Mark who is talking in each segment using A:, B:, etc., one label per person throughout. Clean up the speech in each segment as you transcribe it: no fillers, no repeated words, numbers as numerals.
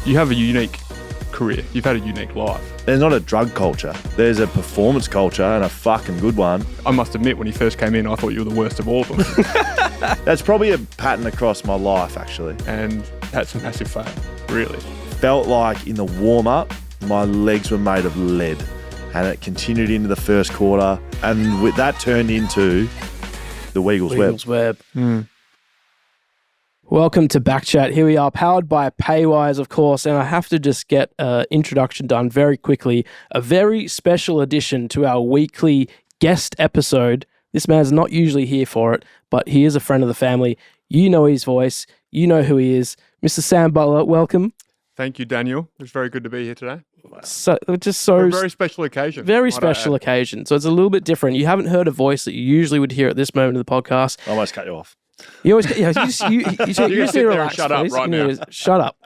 A: You have a unique career. You've had a unique life.
B: There's not a drug culture. There's a performance culture, and a fucking good one.
A: I must admit, when you first came in, I thought you were the worst of all of them.
B: That's probably a pattern across my life, actually.
A: And that's a massive fail, really.
B: Felt like in the warm-up, my legs were made of lead, and it continued into the first quarter, and with that turned into the Weagle's Web.
C: Welcome to BackChat. Here we are, powered by Paywise, of course, and I have to just get an introduction done very quickly. A very special addition to our weekly guest episode. This man's not usually here for it, but he is a friend of the family. You know his voice. You know who he is. Mr. Sam Butler, welcome.
A: Thank you, Daniel. It's very good to be here today.
C: So,
A: For a very special occasion.
C: Very special occasion. So it's a little bit different. You haven't heard a voice that you usually would hear at this moment of the podcast.
B: I almost cut you off.
C: You always, you just need to relax.
A: Shut up right now.
C: Shut up.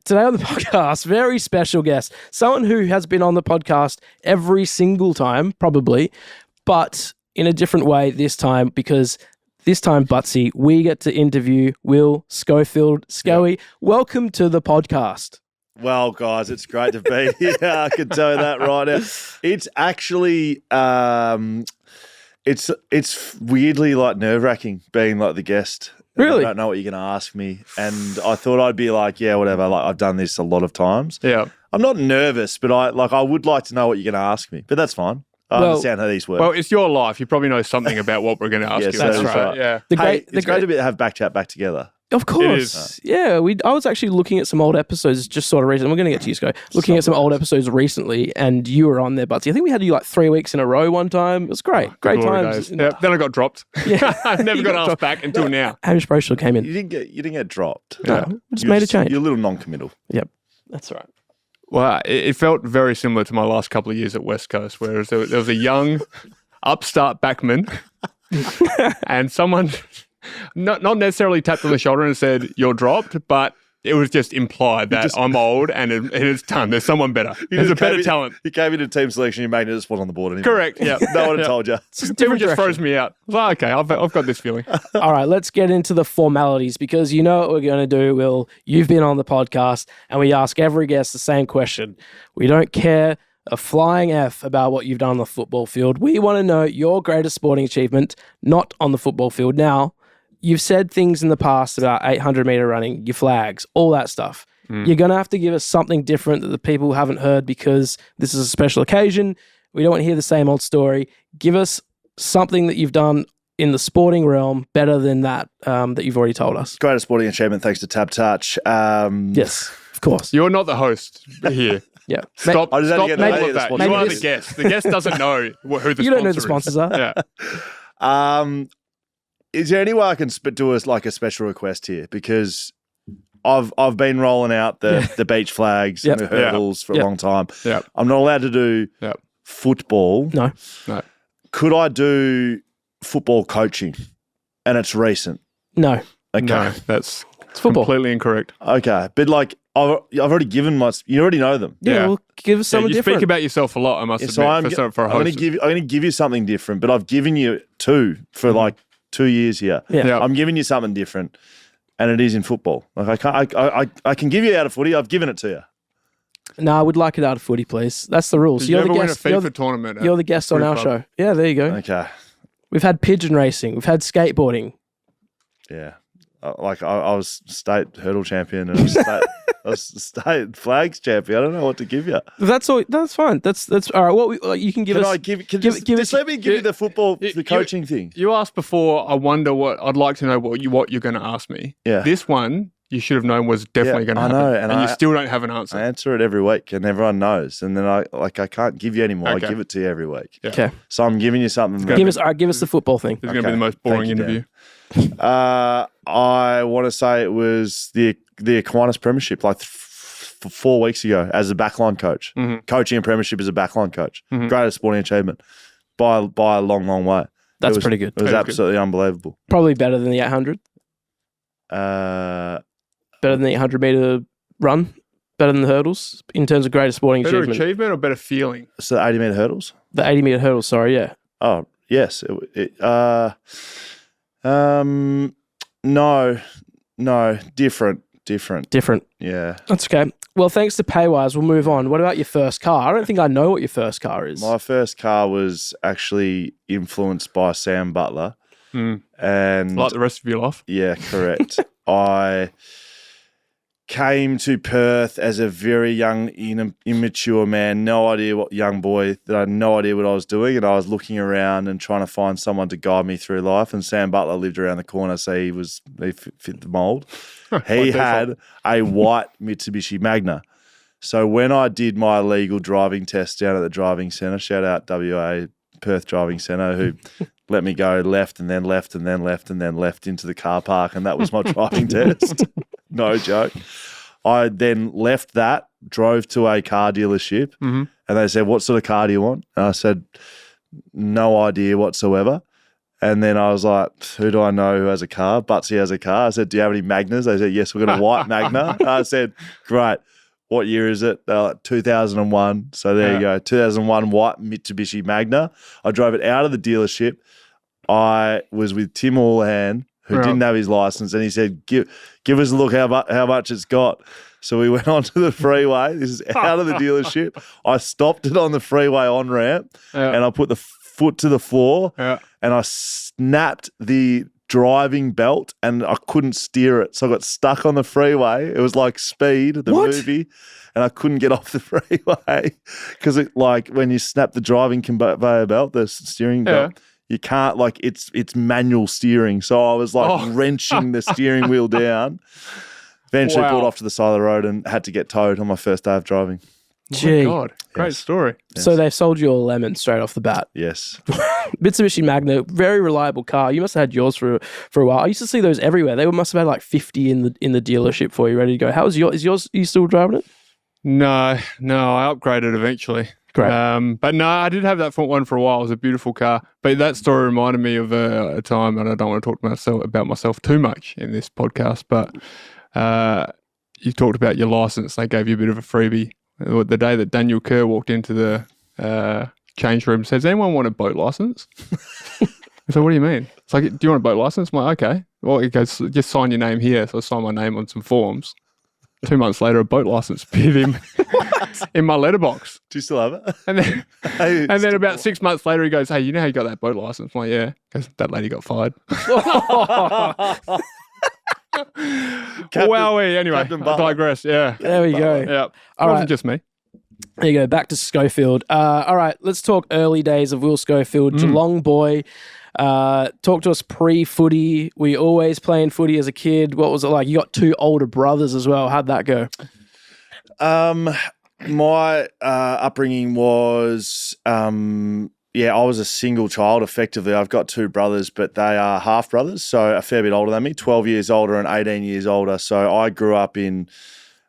C: Today on the podcast, very special guest, someone who has been on the podcast every single time, probably, but in a different way this time, because this time, Butsy, we get to interview Will Schofield. Scoey, welcome to the podcast.
B: Well, guys, it's great to be here. I can tell you that right now. It's actually, it's weirdly like nerve-wracking being like the guest.
C: Really?
B: I don't know what you're going to ask me. And I thought I'd be like, yeah, whatever. Like I've done this a lot of times.
A: Yeah.
B: I'm not nervous, but I would like to know what you're going to ask me. But that's fine. I understand how these work.
A: Well, it's your life. You probably know something about what we're going to ask you.
B: That's
A: right. Yeah.
B: It's great to have BackChat back together.
C: Of course. Yeah. I was actually looking at some old episodes just sort of recently. We're going to get to you, Sco. Looking at some old episodes recently, and you were on there, Butsy. I think we had you like 3 weeks in a row one time. It was great. Great times.
A: Yeah, then I got dropped.
C: Yeah.
A: I never got asked back until now.
C: Hamish Brayshaw came in.
B: You didn't get dropped.
C: No, we just made a change.
B: You're a little non-committal.
C: Yep. That's right.
A: Well, it felt very similar to my last couple of years at West Coast, where there was a young upstart backman and someone not necessarily tapped on the shoulder and said, "You're dropped," but it was just implied that I'm old and it's done. There's someone better. There's a better talent.
B: You came into team selection, your mate just wasn't on the board anymore.
A: Correct, yeah.
B: No one had told you.
A: People just froze me out. I was like, okay, I've got this feeling.
C: All right, let's get into the formalities, because you know what we're going to do, Will. You've been on the podcast, and we ask every guest the same question. We don't care a flying F about what you've done on the football field. We want to know your greatest sporting achievement, not on the football field. Now, you've said things in the past about 800-meter running, your flags, all that stuff. You're going to have to give us something different that the people haven't heard, because this is a special occasion. We don't want to hear the same old story. Give us something that you've done in the sporting realm better than that that you've already told us.
B: Greatest sporting achievement thanks to TABtouch.
C: Yes, of course.
A: You're not the host here.
C: Yeah.
A: Stop all of that. You are
B: the
A: the guest. The guest doesn't know who the
C: You don't know the sponsors are.
A: Yeah.
B: Is there any way I can do us like a special request here? Because I've been rolling out the beach flags and the hurdles for a long time.
A: Yep.
B: I'm not allowed to do football.
C: No.
B: Could I do football coaching? And it's recent.
C: No.
B: Okay.
A: No, it's
C: football.
A: Completely incorrect.
B: Okay. But like I've already given you already know them.
C: Yeah. Well, give us something
A: you
C: different.
A: Speak about yourself a lot, I must admit,
B: so
A: for a host.
B: I'm going to give you something different, but I've given you two for like 2 years here.
C: Yeah.
B: I'm giving you something different, and it is in football. Like I can give you out of footy. I've given it to you.
C: No, I would like it out of footy, please. That's the rules.
A: Did you
C: You're
A: ever
C: the
A: win
C: guest.
A: a FIFA tournament?
C: You're the guest on our show. Yeah, there you go.
B: Okay.
C: We've had pigeon racing. We've had skateboarding.
B: Yeah. I was state hurdle champion and I was state flags champion. I don't know what to give you.
C: That's all. That's fine. That's all right. What you can give us?
B: Just let me give you the football, the coaching thing.
A: You asked before. I wonder what I'd like to know. What you're going to ask me.
B: Yeah.
A: This one you should have known was definitely going to happen.
B: I know,
A: and you still don't have an answer.
B: I answer it every week, and everyone knows. And then I can't give you anymore.
A: Okay.
B: I give it to you every week.
C: Okay.
B: Yeah. So I'm giving you something.
C: Give us the football thing.
A: This is going to be the most boring interview.
B: I want to say it was the Aquinas Premiership, like 4 weeks ago, as a backline coach.
A: Mm-hmm.
B: Coaching a premiership as a backline coach.
A: Mm-hmm.
B: Greatest sporting achievement by a long, long way.
C: That's pretty good.
B: It was absolutely unbelievable.
C: Probably better than the 800. Better than the 800-meter run. Better than the hurdles in terms of greatest sporting achievement.
A: Better achievement or better feeling?
B: So the 80-meter hurdles?
C: The 80-meter hurdles, sorry, yeah.
B: Oh, yes. No, different. Different. Yeah.
C: That's okay. Well, thanks to Paywise, we'll move on. What about your first car? I don't think I know what your first car is.
B: My first car was actually influenced by Sam Butler. And
A: Like the rest of your life?
B: Yeah, correct. I came to Perth as a very young, immature man, no idea what young boy, that I had no idea what I was doing, and I was looking around and trying to find someone to guide me through life, and Sam Butler lived around the corner, so he fit the mould. He had a white Mitsubishi Magna. So when I did my legal driving test down at the driving centre, shout out WA Perth Driving Centre, who let me go left and then left and then left and then left into the car park, and that was my driving test. No joke. I then left that, drove to a car dealership, and they said, "What sort of car do you want?" And I said, "No idea whatsoever." And then I was like, "Who do I know who has a car?" Butsy has a car. I said, "Do you have any Magnas?" They said, "Yes, we've got a white Magna." I said, "Great. What year is it?" They're like, 2001. So there you go. 2001 white Mitsubishi Magna. I drove it out of the dealership. I was with Tim Houlihan, who didn't have his license, and he said, give us a look how much it's got. So we went onto the freeway. This is out of the dealership. I stopped it on the freeway on-ramp, and I put the foot to the floor, and I snapped the driving belt, and I couldn't steer it. So I got stuck on the freeway. It was like Speed, the movie, and I couldn't get off the freeway because when you snap the driving conveyor belt, the steering belt, you can't, it's manual steering. So I was wrenching the steering wheel down. Eventually pulled off to the side of the road and had to get towed on my first day of driving.
A: Gee. Oh my God. Great story.
C: Yes. So they sold you a lemon straight off the bat.
B: Yes.
C: Mitsubishi Magna, very reliable car. You must have had yours for a while. I used to see those everywhere. They must have had 50 in the dealership for you, ready to go. How was yours? Is yours? Are you still driving it?
A: No, I upgraded eventually.
C: Great.
A: But no, I did have that front one for a while. It was a beautiful car. But that story reminded me of a time, and I don't want to talk about myself too much in this podcast, but you talked about your license. They gave you a bit of a freebie. The day that Daniel Kerr walked into the change room and says, "Anyone want a boat license?" I said, "What do you mean?" It's like, "Do you want a boat license?" I'm like, "Okay." Well, he goes, "Just sign your name here." So I signed my name on some forms. 2 months later, a boat license appeared in my letterbox.
B: Do you still have it?
A: And then about 6 months later, he goes, "Hey, you know how you got that boat license?" I'm like, "Yeah." He goes, "That lady got fired." Wowee. Anyway, I digress. Yeah.
C: There we go.
A: Yeah. It
C: All
A: wasn't
C: right.
A: just me.
C: There you go. Back to Schofield. All right. Let's talk early days of Will Schofield, Geelong boy. Talk to us pre-footy. Were you always playing footy as a kid? What was it like? You got 2 older brothers as well. How'd that go?
B: My upbringing was, I was a single child effectively. I've got 2 brothers, but they are half brothers, so a fair bit older than me, 12 years older and 18 years older. So I grew up in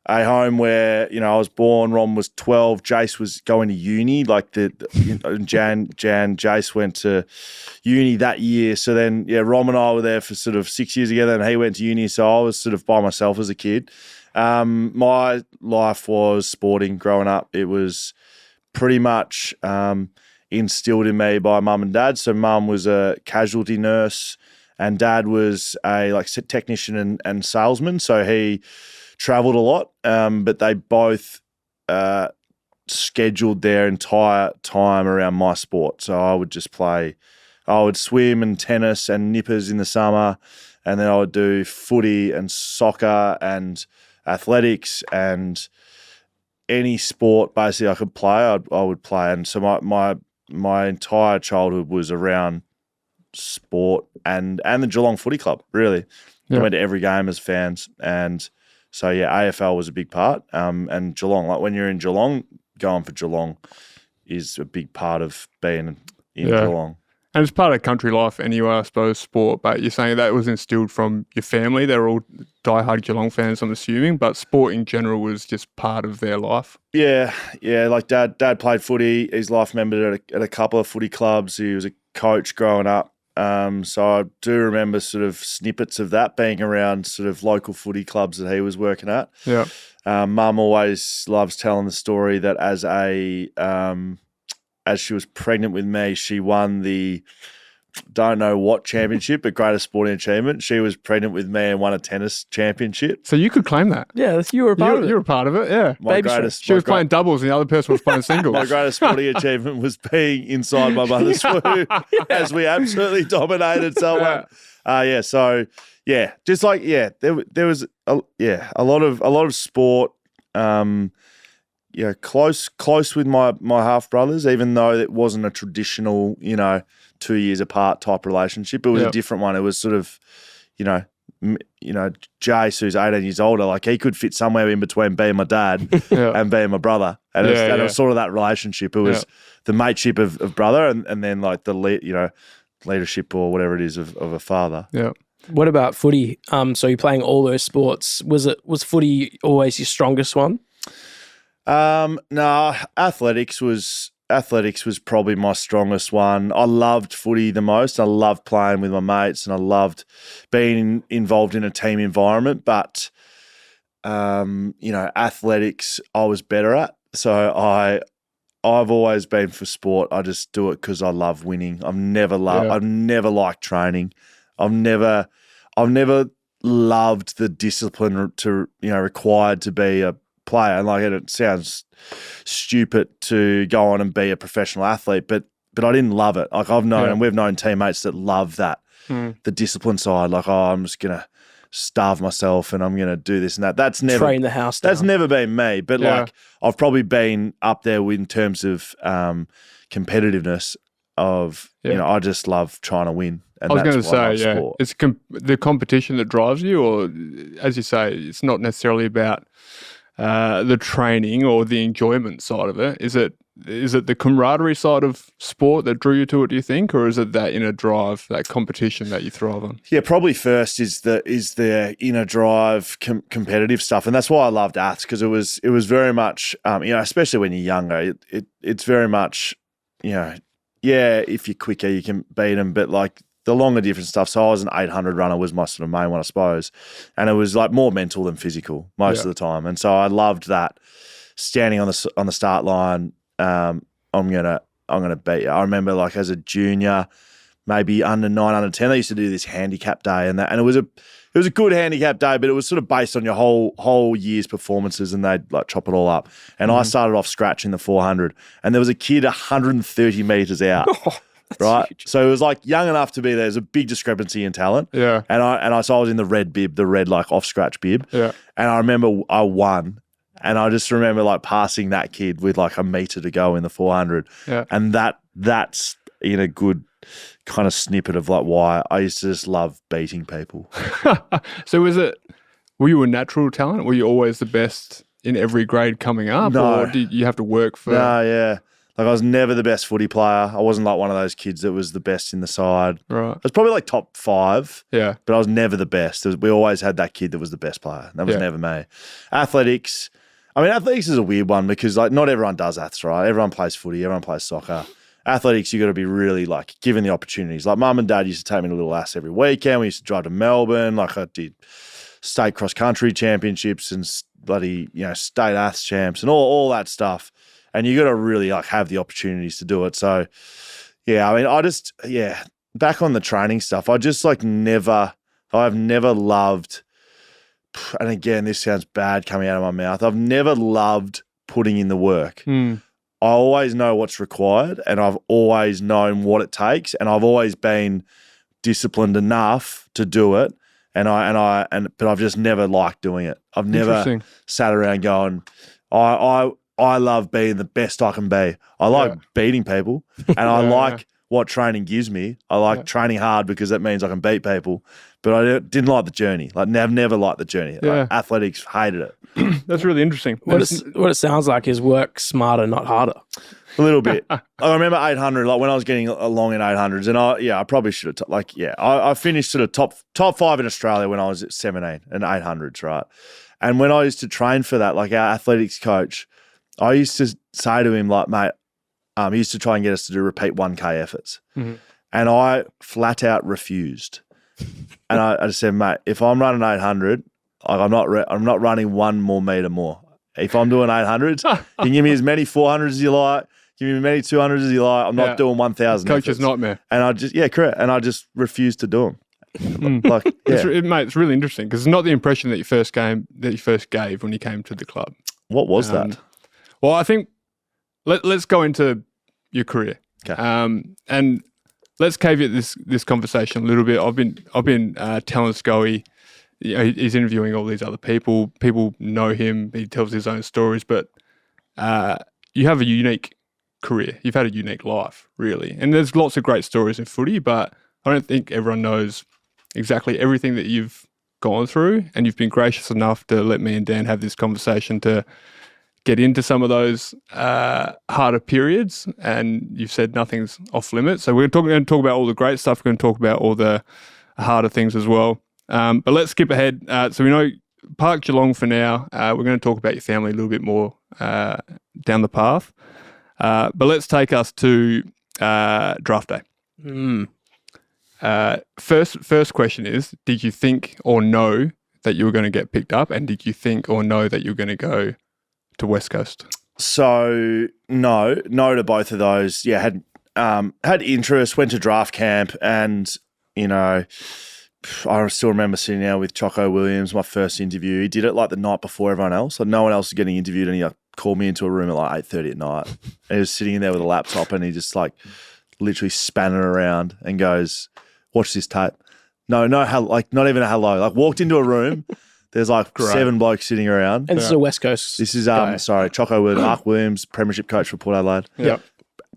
B: a home where, I was born, Ron was 12, Jace was going to uni, Jace went to uni that year. So then, Ron and I were there for sort of 6 years together, and he went to uni, so I was sort of by myself as a kid. My life was sporting growing up. It was pretty much instilled in me by mum and dad. So mum was a casualty nurse and dad was a technician and salesman. So he travelled a lot, but they both scheduled their entire time around my sport. So I would just I would swim and tennis and nippers in the summer, and then I would do footy and soccer and athletics and any sport basically I could play, I would play. And so my entire childhood was around sport and the Geelong Footy Club, really. We went to every game as fans, and so AFL was a big part. And Geelong, when you're in Geelong, going for Geelong is a big part of being in Geelong.
A: And it's part of country life anyway, I suppose, sport. But you're saying that was instilled from your family. They're all diehard Geelong fans, I'm assuming, but sport in general was just part of their life.
B: Yeah. Dad played footy. He's life member at a couple of footy clubs. He was a coach growing up. So I do remember sort of snippets of that being around sort of local footy clubs that he was working at.
A: Yeah.
B: Mum always loves telling the story that as she was pregnant with me, she won the don't know what championship, but greatest sporting achievement. She was pregnant with me and won a tennis championship.
A: So you could claim that.
C: Yeah, you were a part of it.
A: You were a part of it, yeah. She was playing doubles and the other person was playing singles.
B: My greatest sporting achievement was being inside my mother's womb as we absolutely dominated someone. Just like there was a lot of sport. Close with my half brothers, even though it wasn't a traditional 2 years apart type relationship. It was a different one. It was sort of Jace, who's 18 years older, like he could fit somewhere in between being my dad and being my brother. And it was sort of that relationship. It was the mateship of brother and then like the leadership or whatever it is of a father.
A: Yeah.
C: What about footy? So you're playing all those sports. Was footy always your strongest one?
B: No, athletics was probably my strongest one. I loved footy the most. I loved playing with my mates and I loved being involved in a team environment. But, athletics I was better at. So I've always been for sport. I just do it because I love winning. I've never liked training. I've never loved the discipline required to be a player. And like it sounds stupid to go on and be a professional athlete, but I didn't love it. Like I've known and we've known teammates that love that, the discipline side. Like, I'm just gonna starve myself and I'm gonna do this and that. That's never
C: train the house down.
B: That's never been me. But like I've probably been up there in terms of competitiveness of I just love trying to win. And
A: I was going to say,
B: sport.
A: it's the competition that drives you, or as you say, it's not necessarily about the training or the enjoyment side of it. Is it the camaraderie side of sport that drew you to it, do you think, or is it that inner drive, that competition that you thrive on? Yeah,
B: probably first is the inner drive, competitive stuff, and that's why I loved aths, because it was very much especially when you're younger, it's very much if you're quicker you can beat them, but like the longer different stuff. So I was an 800 runner was my sort of main one, I suppose. And it was like more mental than physical most of the time. And so I loved that, standing on the start line. I'm gonna beat you. I remember like as a junior, maybe under 9, under 10, they used to do this handicap day and it was a good handicap day, but it was sort of based on your whole year's performances, and they'd like chop it all up. And I started off scratch in the 400, and there was a kid 130 meters out. Right, huge. So it was like young enough to be there's a big discrepancy in talent.
A: Yeah,
B: and I was in the red bib, the red like off scratch bib.
A: Yeah, and
B: I remember I won, and I just remember like passing that kid with like a meter to go in the 400.
A: Yeah,
B: and that's in a good kind of snippet of like why I used to just love beating people.
A: So were you a natural talent? Were you always the best in every grade coming up, or did you have to work for?
B: No, yeah. Like I was never the best footy player. I wasn't like one of those kids that was the best in the side.
A: Right.
B: I was probably like top 5.
A: Yeah.
B: But I was never the best. We always had that kid that was the best player. That was never me. Athletics is a weird one because like not everyone does aths, right? Everyone plays footy. Everyone plays soccer. Athletics, you got to be really like given the opportunities. Like mum and dad used to take me to Little Ass every weekend. We used to drive to Melbourne. Like I did state cross country championships and bloody state aths champs and all that stuff. And you got to really like have the opportunities to do it. So, back on the training stuff, I've never loved, and again, this sounds bad coming out of my mouth, I've never loved putting in the work. I always know what's required and I've always known what it takes and I've always been disciplined enough to do it. But I've just never liked doing it. I've never sat around going, I love being the best I can be. I like beating people and I like what training gives me. I like training hard because that means I can beat people, but I didn't like the journey. Like never liked the journey.
A: Yeah.
B: Like, athletics, hated it.
A: That's really interesting.
C: What it sounds like is work smarter, not harder.
B: A little bit. I remember 800, like when I was getting along in 800s and I probably should have, I finished sort of top 5 in Australia when I was at 17 and 800s, right? And when I used to train for that, like our athletics coach, I used to say to him, like, mate, he used to try and get us to do repeat 1K efforts. Mm-hmm. And I flat out refused. And I just said, mate, if I'm running 800, I'm not running one more meter more. If I'm doing 800s, you can give me as many 400s as you like. give me as many 200s as you like. I'm not doing 1,000.
A: Coach's nightmare.
B: And I just, correct. And I just refused to do them. Like,
A: Mate, it's really interesting because it's not the impression that you first gave when you came to the club.
B: What was that?
A: Well, I think let's go into your career.
B: Okay.
A: And let's caveat this conversation a little bit. I've been telling Scully, he's interviewing all these other people. People know him. He tells his own stories, but you have a unique career. You've had a unique life, really. And there's lots of great stories in footy, but I don't think everyone knows exactly everything that you've gone through. And you've been gracious enough to let me and Dan have this conversation to get into some of those harder periods. And you've said nothing's off limits. So we're going to talk about all the great stuff. We're going to talk about all the harder things as well. But let's skip ahead. So we know Park Geelong for now. We're going to talk about your family a little bit more down the path. But let's take us to draft day. First question is, did you think or know that you were going to get picked up? And did you think or know that you were going to go to West Coast?
B: So no to both of those. Yeah, had interest, went to draft camp, and I still remember sitting there with Choco Williams, my first interview. He did it like the night before everyone else. Like no one else was getting interviewed, and he called me into a room at like 8:30 at night. And he was sitting in there with a laptop, and he just like literally span it around and goes, "Watch this tape." No, like not even a hello. Like walked into a room. There's like 7 blokes sitting around.
C: And this is a West Coast.
B: This is Choco Williams, Mark Williams, premiership coach for Port Adelaide.
A: Yep.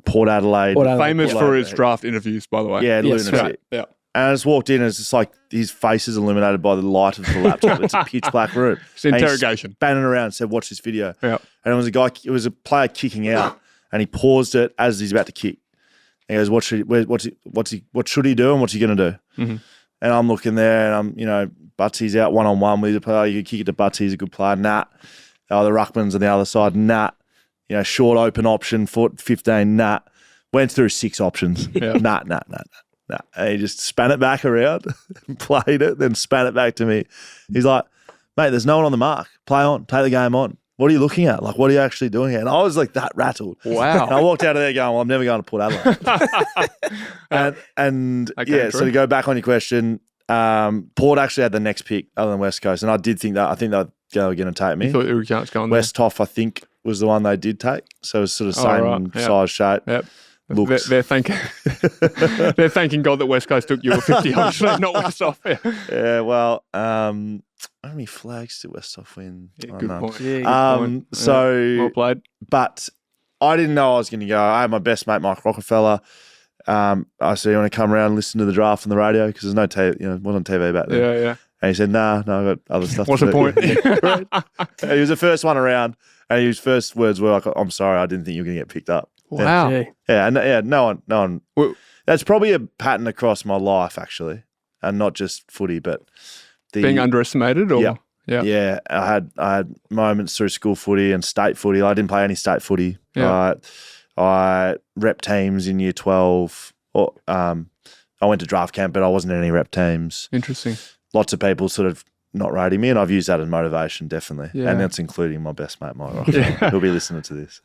B: Port Adelaide.
A: Famous for his draft interviews, by the way.
B: Yeah,
C: yes,
B: lunatic.
C: right.
A: Yeah.
B: And I just walked in, and it's just like his face is illuminated by the light of the laptop. It's a pitch black room.
A: It's interrogation.
B: Spanning around and said, "Watch this video."
A: Yeah.
B: And it was a player kicking out, and he paused it as he's about to kick. And he goes, "What should he do, and what's he going to do?"
A: Mm-hmm.
B: And I'm looking there, and Butsy's out 1-on-1 with the player. You can kick it to Butsy, he's a good player. Nah. The ruckman's on the other side. Nah. Short open option, foot 15. Nah. Went through 6 options.
A: Yeah.
B: Nah. And he just span it back around, played it, then span it back to me. He's like, "Mate, there's no one on the mark. Play on. Take the game on. What are you looking at? Like, what are you actually doing here?" And I was like that rattled.
A: Wow.
B: And I walked out of there going, "Well, I'm never going to Port Adelaide." So to go back on your question, Port actually had the next pick other than West Coast. And I did think that, I think they were going to take me.
A: You thought there were a chance going there?
B: West Toff, I think, was the one they did take. So it was sort of same size, shape.
A: Yep.
B: Looks.
A: They're thanking God that West Coast took you at 50, obviously, not West Off.
B: Yeah, well, how many flags did West Off win?
A: Yeah,
B: I
A: good
B: don't know.
A: point. Yeah, good point.
B: So
A: well played.
B: But I didn't know I was going to go. I had my best mate, Mike Rockefeller. I said, "You want to come around and listen to the draft on the radio?" Because there's no TV, it wasn't on TV back then.
A: Yeah.
B: And he said, no, I've got other stuff
A: What's
B: to
A: the
B: do.
A: point?
B: He was the first one around, and his first words were like, "I'm sorry, I didn't think you were going to get picked up."
A: Wow.
B: No one.
A: Well,
B: That's probably a pattern across my life, actually, and not just footy, but
A: being underestimated, or
B: yeah. I had moments through school footy and state footy. I didn't play any state footy.
A: Yeah.
B: I rep teams in year 12. I went to draft camp, but I wasn't in any rep teams.
A: Interesting.
B: Lots of people sort of not rating me, and I've used that as motivation, definitely.
A: Yeah.
B: And that's including my best mate, Mike Rock. He'll be listening to this.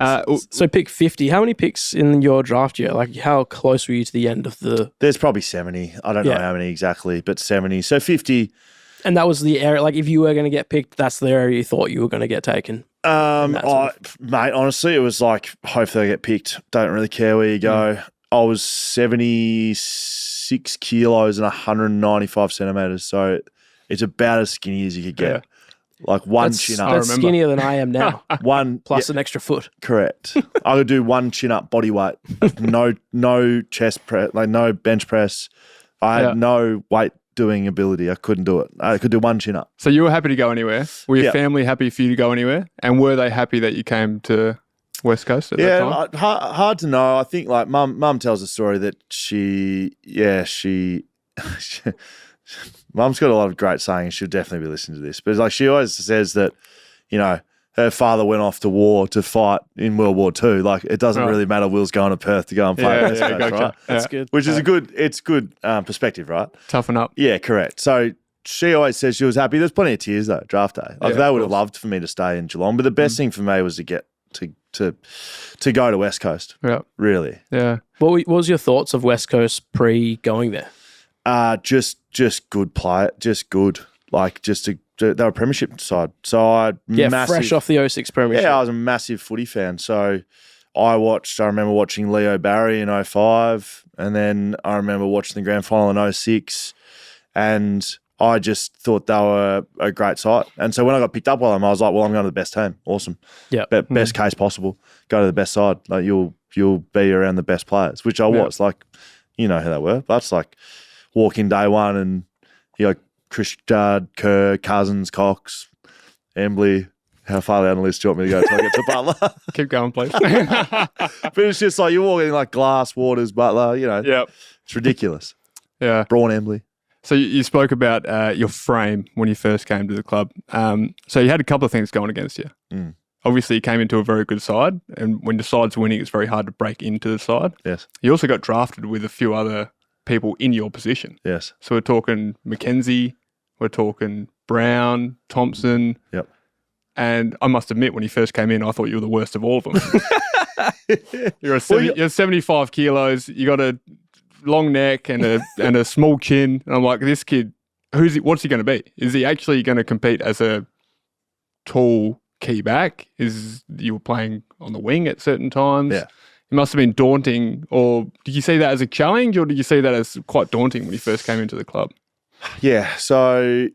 C: So pick 50. How many picks in your draft year? Like how close were you to the end of the...
B: There's probably 70. I don't know how many exactly, but 70. So 50.
C: And that was the area, like if you were going to get picked, that's the area you thought you were going to get taken?
B: Mate, honestly, it was like, hopefully I get picked. Don't really care where you go. I was 76 kilos and 195 centimetres. So it's about as skinny as you could get.
A: Yeah.
B: Like one chin up.
C: That's skinnier than I am now.
B: One
C: plus an extra foot.
B: Correct. I would do one chin up body weight. No chest press, like no bench press. I had no weight doing ability. I couldn't do it. I could do one chin up.
A: So you were happy to go anywhere? Were your family happy for you to go anywhere? And were they happy that you came to West Coast at that time?
B: Hard to know. I think like mum tells a story that Mum's got a lot of great sayings. She'll definitely be listening to this. But it's like she always says that, her father went off to war to fight in World War II. Like it doesn't really matter. Will's going to Perth to go and play West Coast, right?
C: That's good.
B: Which is it's good perspective, right?
A: Toughen up.
B: Yeah, correct. So she always says she was happy. There's plenty of tears though, draft day. Like they would have loved for me to stay in Geelong. But the best thing for me was to to go to West Coast.
A: Yeah.
B: Really.
A: Yeah.
C: What was your thoughts of West Coast pre going there?
B: Just good play, just good. Like they were a premiership side, so
C: Fresh off the 06 premiership.
B: Yeah, I was a massive footy fan. So I remember watching Leo Barry in 05, and then I remember watching the grand final in 06, and I just thought they were a great side. And so when I got picked up by them, I was like, well, I'm going to the best team. Awesome.
C: Yeah.
B: Best case possible. Go to the best side. Like you'll be around the best players, which I was. Like, you know how they were. That's like walk in day one and you got Chris Judd, Kerr, Cousins, Cox, Embley. How far down the list do you want me to go until I get to Butler?
A: Keep going, please.
B: But it's just like you're walking like Glass, Waters, Butler, you know.
A: Yep.
B: It's ridiculous.
A: Yeah.
B: Braun Embley.
A: So you spoke about your frame when you first came to the club. So you had a couple of things going against you.
B: Mm.
A: Obviously, you came into a very good side, and when the side's winning, it's very hard to break into the side.
B: Yes.
A: You also got drafted with a few other people in your position.
B: Yes.
A: So we're talking Mackenzie, we're talking Brown, Thompson.
B: Yep.
A: And I must admit, when you first came in, I thought you were the worst of all of them. You're 75 kilos. You got a long neck and a small chin. And I'm like, this kid, what's he going to be? Is he actually going to compete as a tall key back? You were playing on the wing at certain times?
B: Yeah.
A: It must have been daunting. Or did you see that as a challenge, or did you see that as quite daunting when you first came into the club?
B: Yeah. So,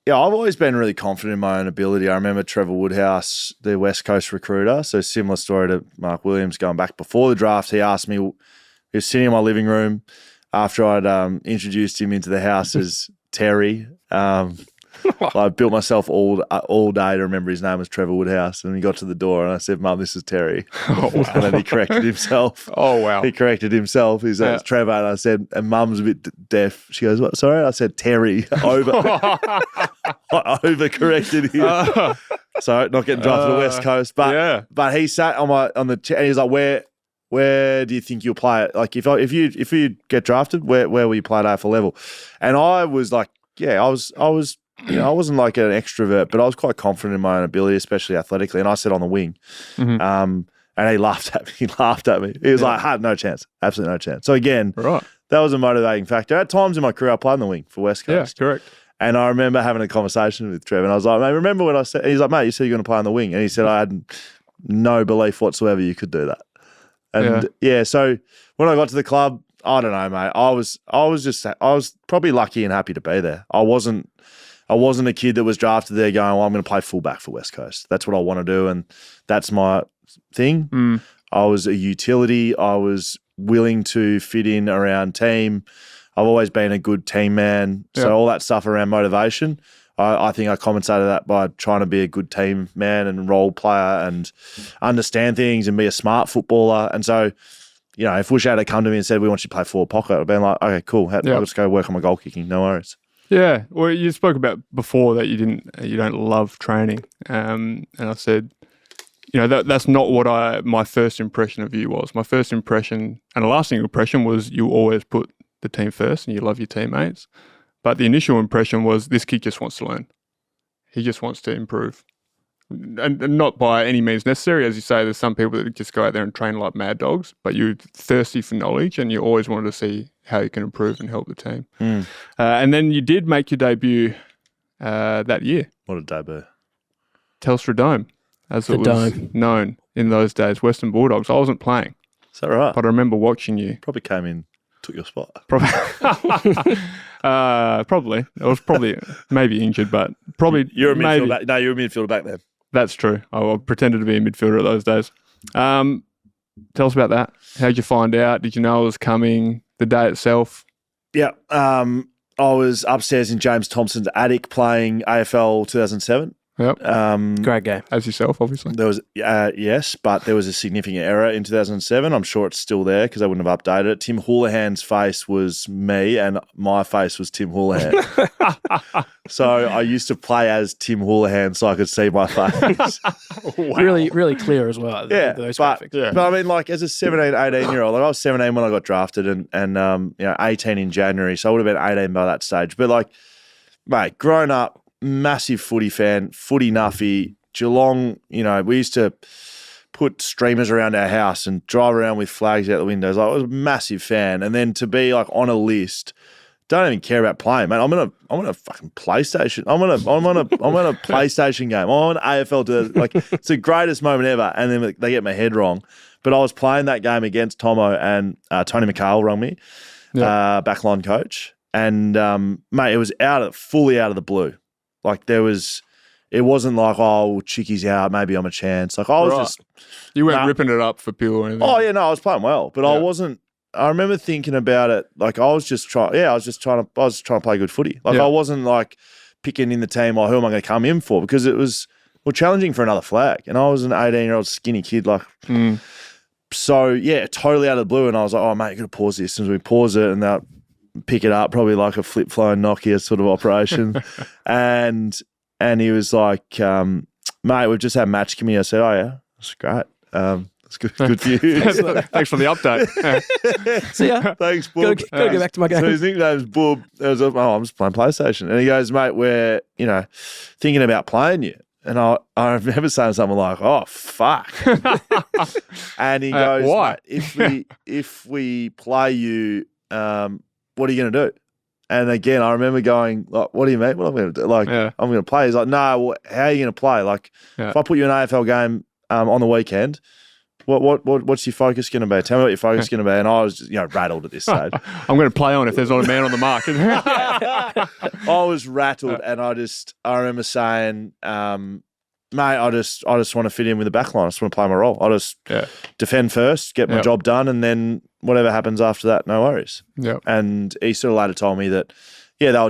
B: yeah, I've always been really confident in my own ability. I remember Trevor Woodhouse, the West Coast recruiter, so similar story to Mark Williams going back before the draft. He asked me, he was sitting in my living room after I'd introduced him into the house as Terry. I built myself all day to remember his name was Trevor Woodhouse. And he got to the door and I said, Mum, this is Terry.
A: Oh, wow.
B: And then he corrected himself.
A: Oh, wow.
B: He corrected himself. He said, it's Trevor. And I said, and Mum's a bit deaf. She goes, what? Sorry? I said, Terry. I overcorrected him. So not getting drafted to the West Coast. But he sat on the chair and he's like, where do you think you'll play it? Like if you get drafted, where will you play at AFL level? And I was like, I was I wasn't like an extrovert, but I was quite confident in my own ability, especially athletically. And I said on the wing, and he laughed at me. He was like, no chance, absolutely no chance. So again, that was a motivating factor. At times in my career, I played on the wing for West Coast.
A: Yeah, correct.
B: And I remember having a conversation with Trevor, and I was like, mate, remember when I said? And he's like, mate, you said you're going to play on the wing, and he said I had no belief whatsoever you could do that. And so when I got to the club, I don't know, mate. I was probably lucky and happy to be there. I wasn't a kid that was drafted there going, well, I'm going to play fullback for West Coast. That's what I want to do, and that's my thing. I was a utility. I was willing to fit in around team. I've always been a good team man. So all that stuff around motivation, I think I compensated that by trying to be a good team man and role player and understand things and be a smart footballer. And so, you know, if Wish had come to me and said, we want you to play forward pocket, I'd been like, okay, cool. I'll just go work on my goal kicking. No worries. Yeah.
A: Well, you spoke about before that you don't love training. And I said, you know, that's not what my first impression of you was. My first impression and a lasting impression was you always put the team first and you love your teammates. But the initial impression was this kid just wants to learn. He just wants to improve. And not by any means necessary. As you say, there's some people that just go out there and train like mad dogs, but you're thirsty for knowledge and you always wanted to see how you can improve and help the team. And then you did make your debut that year.
B: What a debut.
A: Telstra Dome, as it was known in those days, Western Bulldogs. I wasn't playing.
B: Is that right?
A: But I remember watching you.
B: Probably came in, took your spot.
A: Probably. I was probably maybe injured, but probably.
B: You're a midfielder back. No, you were a midfielder back then.
A: That's true. I pretended to be a midfielder at those days. Tell us about that. How'd you find out? Did you know it was coming? The day itself?
B: Yeah. I was upstairs in James Thompson's attic playing AFL 2007.
A: Yep.
C: Great game.
A: As yourself, obviously.
B: There was, yes, but there was a significant error in 2007. I'm sure it's still there because I wouldn't have updated it. Tim Houlihan's face was me and my face was Tim Houlihan. So I used to play as Tim Houlihan so I could see my face.
C: Wow. Really, really clear as well. Those graphics.
B: But I mean, like as a 17, 18-year-old, like I was 17 when I got drafted and 18 in January. So I would have been 18 by that stage. But like, mate, grown up, massive footy fan, footy nuffy, Geelong, you know, we used to put streamers around our house and drive around with flags out the windows. Like, I was a massive fan. And then to be like on a list, don't even care about playing, mate. I'm on a fucking PlayStation. I'm on a PlayStation game. I'm on AFL to like it's the greatest moment ever. And then they get my head wrong. But I was playing that game against Tomo and Tony McHale rung me, backline coach. And mate, it was fully out of the blue. Like it wasn't like, oh, Chicky's out, maybe I'm a chance. Like I was just
A: you weren't ripping it up for Peel or anything.
B: Oh yeah, no, I was playing well, but I wasn't. I remember thinking about it. Like I was trying to play good footy. Like I wasn't like picking in the team or who am I going to come in for, because it was challenging for another flag, and I was an 18-year-old skinny kid. Like so, yeah, totally out of the blue. And I was like, oh mate, you got to pause this. And we pause it, and they'll pick it up, probably like a flip flowing Nokia sort of operation, and he was like, mate, we've just had match committee. I said, oh yeah, that's great. It's good for you.
A: Thanks for the update.
C: See ya.
B: Thanks, Bub.
C: Gotta go back to my game.
B: So his nickname's Bub. I was like, oh, I'm just playing PlayStation. And he goes, mate, we're, thinking about playing you. And I remember saying something like, oh, fuck. And he goes,
A: why?
B: Mate, if we play you, what are you going to do? And again, I remember going, like, what do you mean? What am I going to do? Like, I'm going to play. He's like, no, well, how are you going to play? Like, if I put you in an AFL game on the weekend, what's your focus going to be? Tell me what your focus is going to be. And I was just, rattled at this stage.
A: I'm going to play on if there's not a man on the mark.
B: I was rattled, and I remember saying, mate, I just want to fit in with the back line. I just want to play my role. I just defend first, get my job done, and then whatever happens after that, no worries.
A: Yep.
B: And he sort of later told me that, they were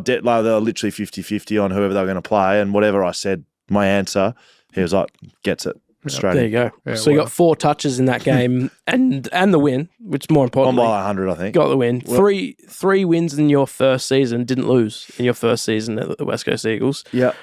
B: literally 50-50 on whoever they were going to play, and whatever I said, my answer, he was like, gets it. Straight
C: there you go.
A: Yeah,
C: so you got 4 touches in that game and the win, which is more important.
B: On by 100, I think.
C: Got the win. Well, three wins in your first season. Didn't lose in your first season at the West Coast Eagles.
B: Yeah.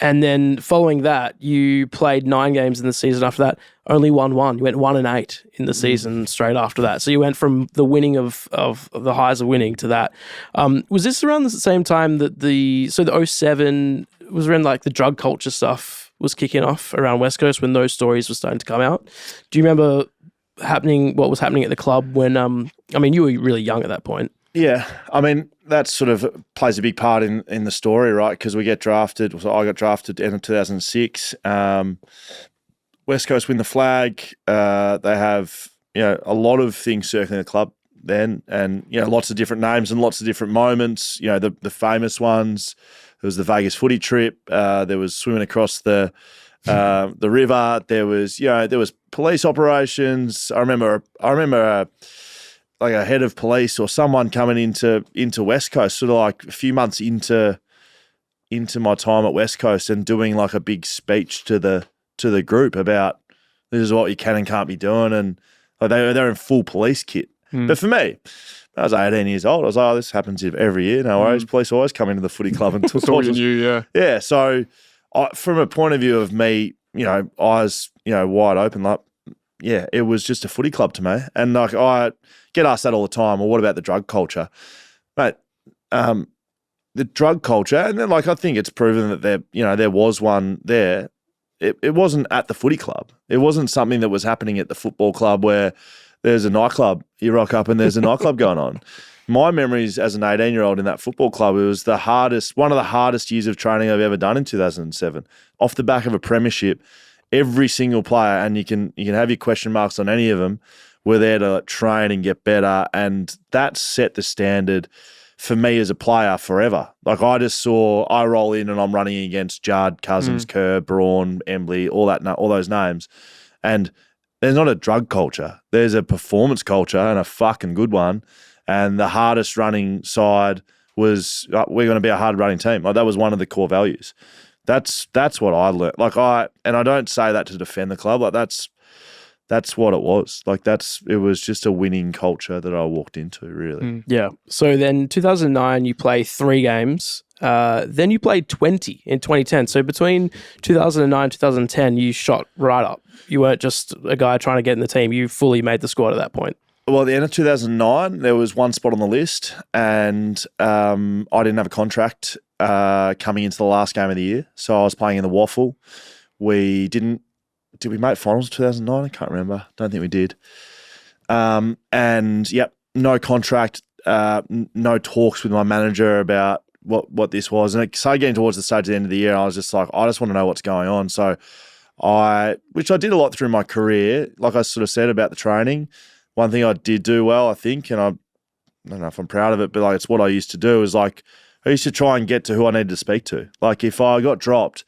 C: And then following that, you played 9 games in the season after that. Only won 1. You went 1-8 in the season straight after that. So you went from the winning of the highs of winning to that. Was this around the same time that the 07 was around like the drug culture stuff was kicking off around West Coast when those stories were starting to come out? Do you remember what was happening at the club when, you were really young at that point.
B: Yeah. I mean, that sort of plays a big part in the story, right? Because we get drafted. So I got drafted end of 2006. West Coast win the flag. They have, a lot of things circling the club then, and, lots of different names and lots of different moments. The famous ones. There was the Vegas footy trip. There was swimming across the river. There was police operations. I remember like a head of police or someone coming into West Coast, sort of like a few months into my time at West Coast, and doing like a big speech to the group about this is what you can and can't be doing, and like they're in full police kit. But for me, I was 18 years old. I was like, oh, this happens every year. No worries. Police always come into the footy club and talk to
A: you.
B: Yeah. So from a point of view of me, eyes, wide open, like, yeah, it was just a footy club to me. And like, I get asked that all the time. Well, what about the drug culture? Mate, the drug culture, and then like, I think it's proven that there was one there. It wasn't at the footy club. It wasn't something that was happening at the football club where there's a nightclub, you rock up and there's a nightclub going on. My memories as an 18-year-old in that football club, it was one of the hardest years of training I've ever done in 2007. Off the back of a premiership, every single player, and you can have your question marks on any of them, were there to train and get better, and that set the standard for me as a player forever. Like I roll in and I'm running against Judd, Cousins, Kerr, Braun, Embley, all those names, and there's not a drug culture. There's a performance culture, and a fucking good one. And the hardest running side was we're going to be a hard running team. Like that was one of the core values. That's what I learned. And I don't say that to defend the club. Like that's what it was. Like it was just a winning culture that I walked into, really.
C: Yeah. So then 2009, you play 3 games. Then you played 20 in 2010. So between 2009 and 2010, you shot right up. You weren't just a guy trying to get in the team. You fully made the squad at that point.
B: Well, at the end of 2009, there was one spot on the list, and I didn't have a contract coming into the last game of the year. So I was playing in the Waffle. We didn't did we make finals in 2009? I can't remember. Don't think we did. And yep, no contract, no talks with my manager about what this was. And it started getting towards the stage at the end of the year. I was just like, I just want to know what's going on. So which I did a lot through my career. Like I sort of said about the training, one thing I did do well, I think, and I don't know if I'm proud of it, but like it's what I used to do is like I used to try and get to who I needed to speak to. Like if I got dropped,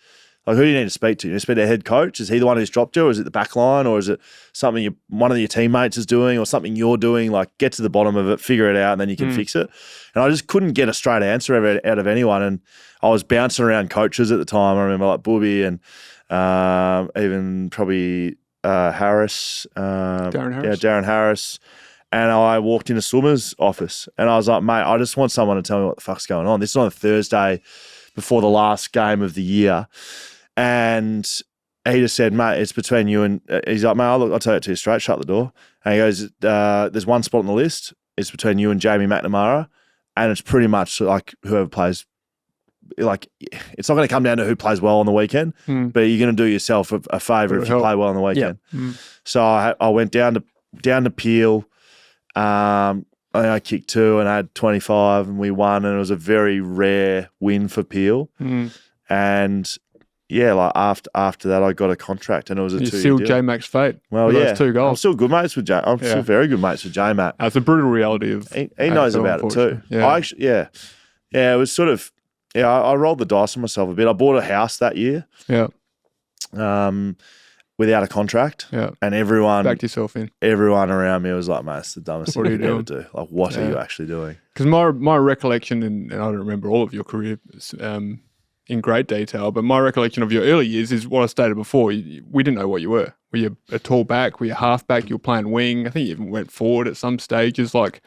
B: like who do you need to speak to? You need to speak to the head coach? Is he the one who's dropped you, or is it the back line, or is it something one of your teammates is doing, or something you're doing? Like get to the bottom of it, figure it out, and then you can fix it. And I just couldn't get a straight answer out of anyone. And I was bouncing around coaches at the time. I remember like Booby and even probably Harris.
A: Darren Harris.
B: Yeah, Darren Harris. And I walked into Summer's office and I was like, mate, I just want someone to tell me what the fuck's going on. This is on a Thursday before the last game of the year. And he just said, mate, it's between you and he's like, mate, I'll tell you to you straight, shut the door. And he goes, there's one spot on the list. It's between you and Jamie McNamara. And it's pretty much like whoever plays, like it's not going to come down to who plays well on the weekend, but you're going to do yourself a favour if you play well on the weekend. Yeah. So I went down to Peel. I think I kicked 2 and I had 25 and we won, and it was a very rare win for Peel. And yeah, like after that I got a contract and it was a 2-year deal.
A: You sealed J-Mac's fate.
B: Well,
A: with
B: yeah.
A: those 2 goals.
B: I'm still good mates with J. I'm still very good mates with J-Mac.
A: That's a brutal reality of
B: He knows about it too.
A: Yeah.
B: I actually, yeah, it was sort of, I rolled the dice on myself a bit. I bought a house that year.
A: Yeah.
B: Without a contract.
A: Yeah.
B: And everyone
A: backed yourself in.
B: Everyone around me was like, mate, it's the dumbest thing you could ever do. Like, what are you actually doing?
A: Because my recollection, and I don't remember all of your career in great detail, but my recollection of your early years is what I stated before. We didn't know what you were. Were you a tall back? Were you half back? You were playing wing. I think you even went forward at some stages. Like,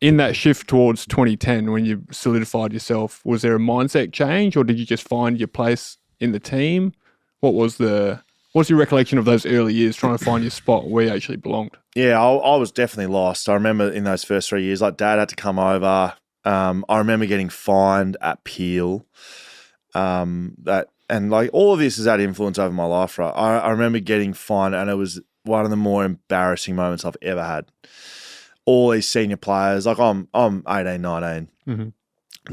A: in that shift towards 2010, when you solidified yourself, was there a mindset change, or did you just find your place in the team? What's your recollection of those early years trying to find your spot where you actually belonged?
B: Yeah, I was definitely lost. I remember in those first 3 years, like Dad had to come over. I remember getting fined at Peel. And like all of this has had influence over my life, right? I remember getting fined, and it was one of the more embarrassing moments I've ever had. All these senior players, like I'm 18, 19,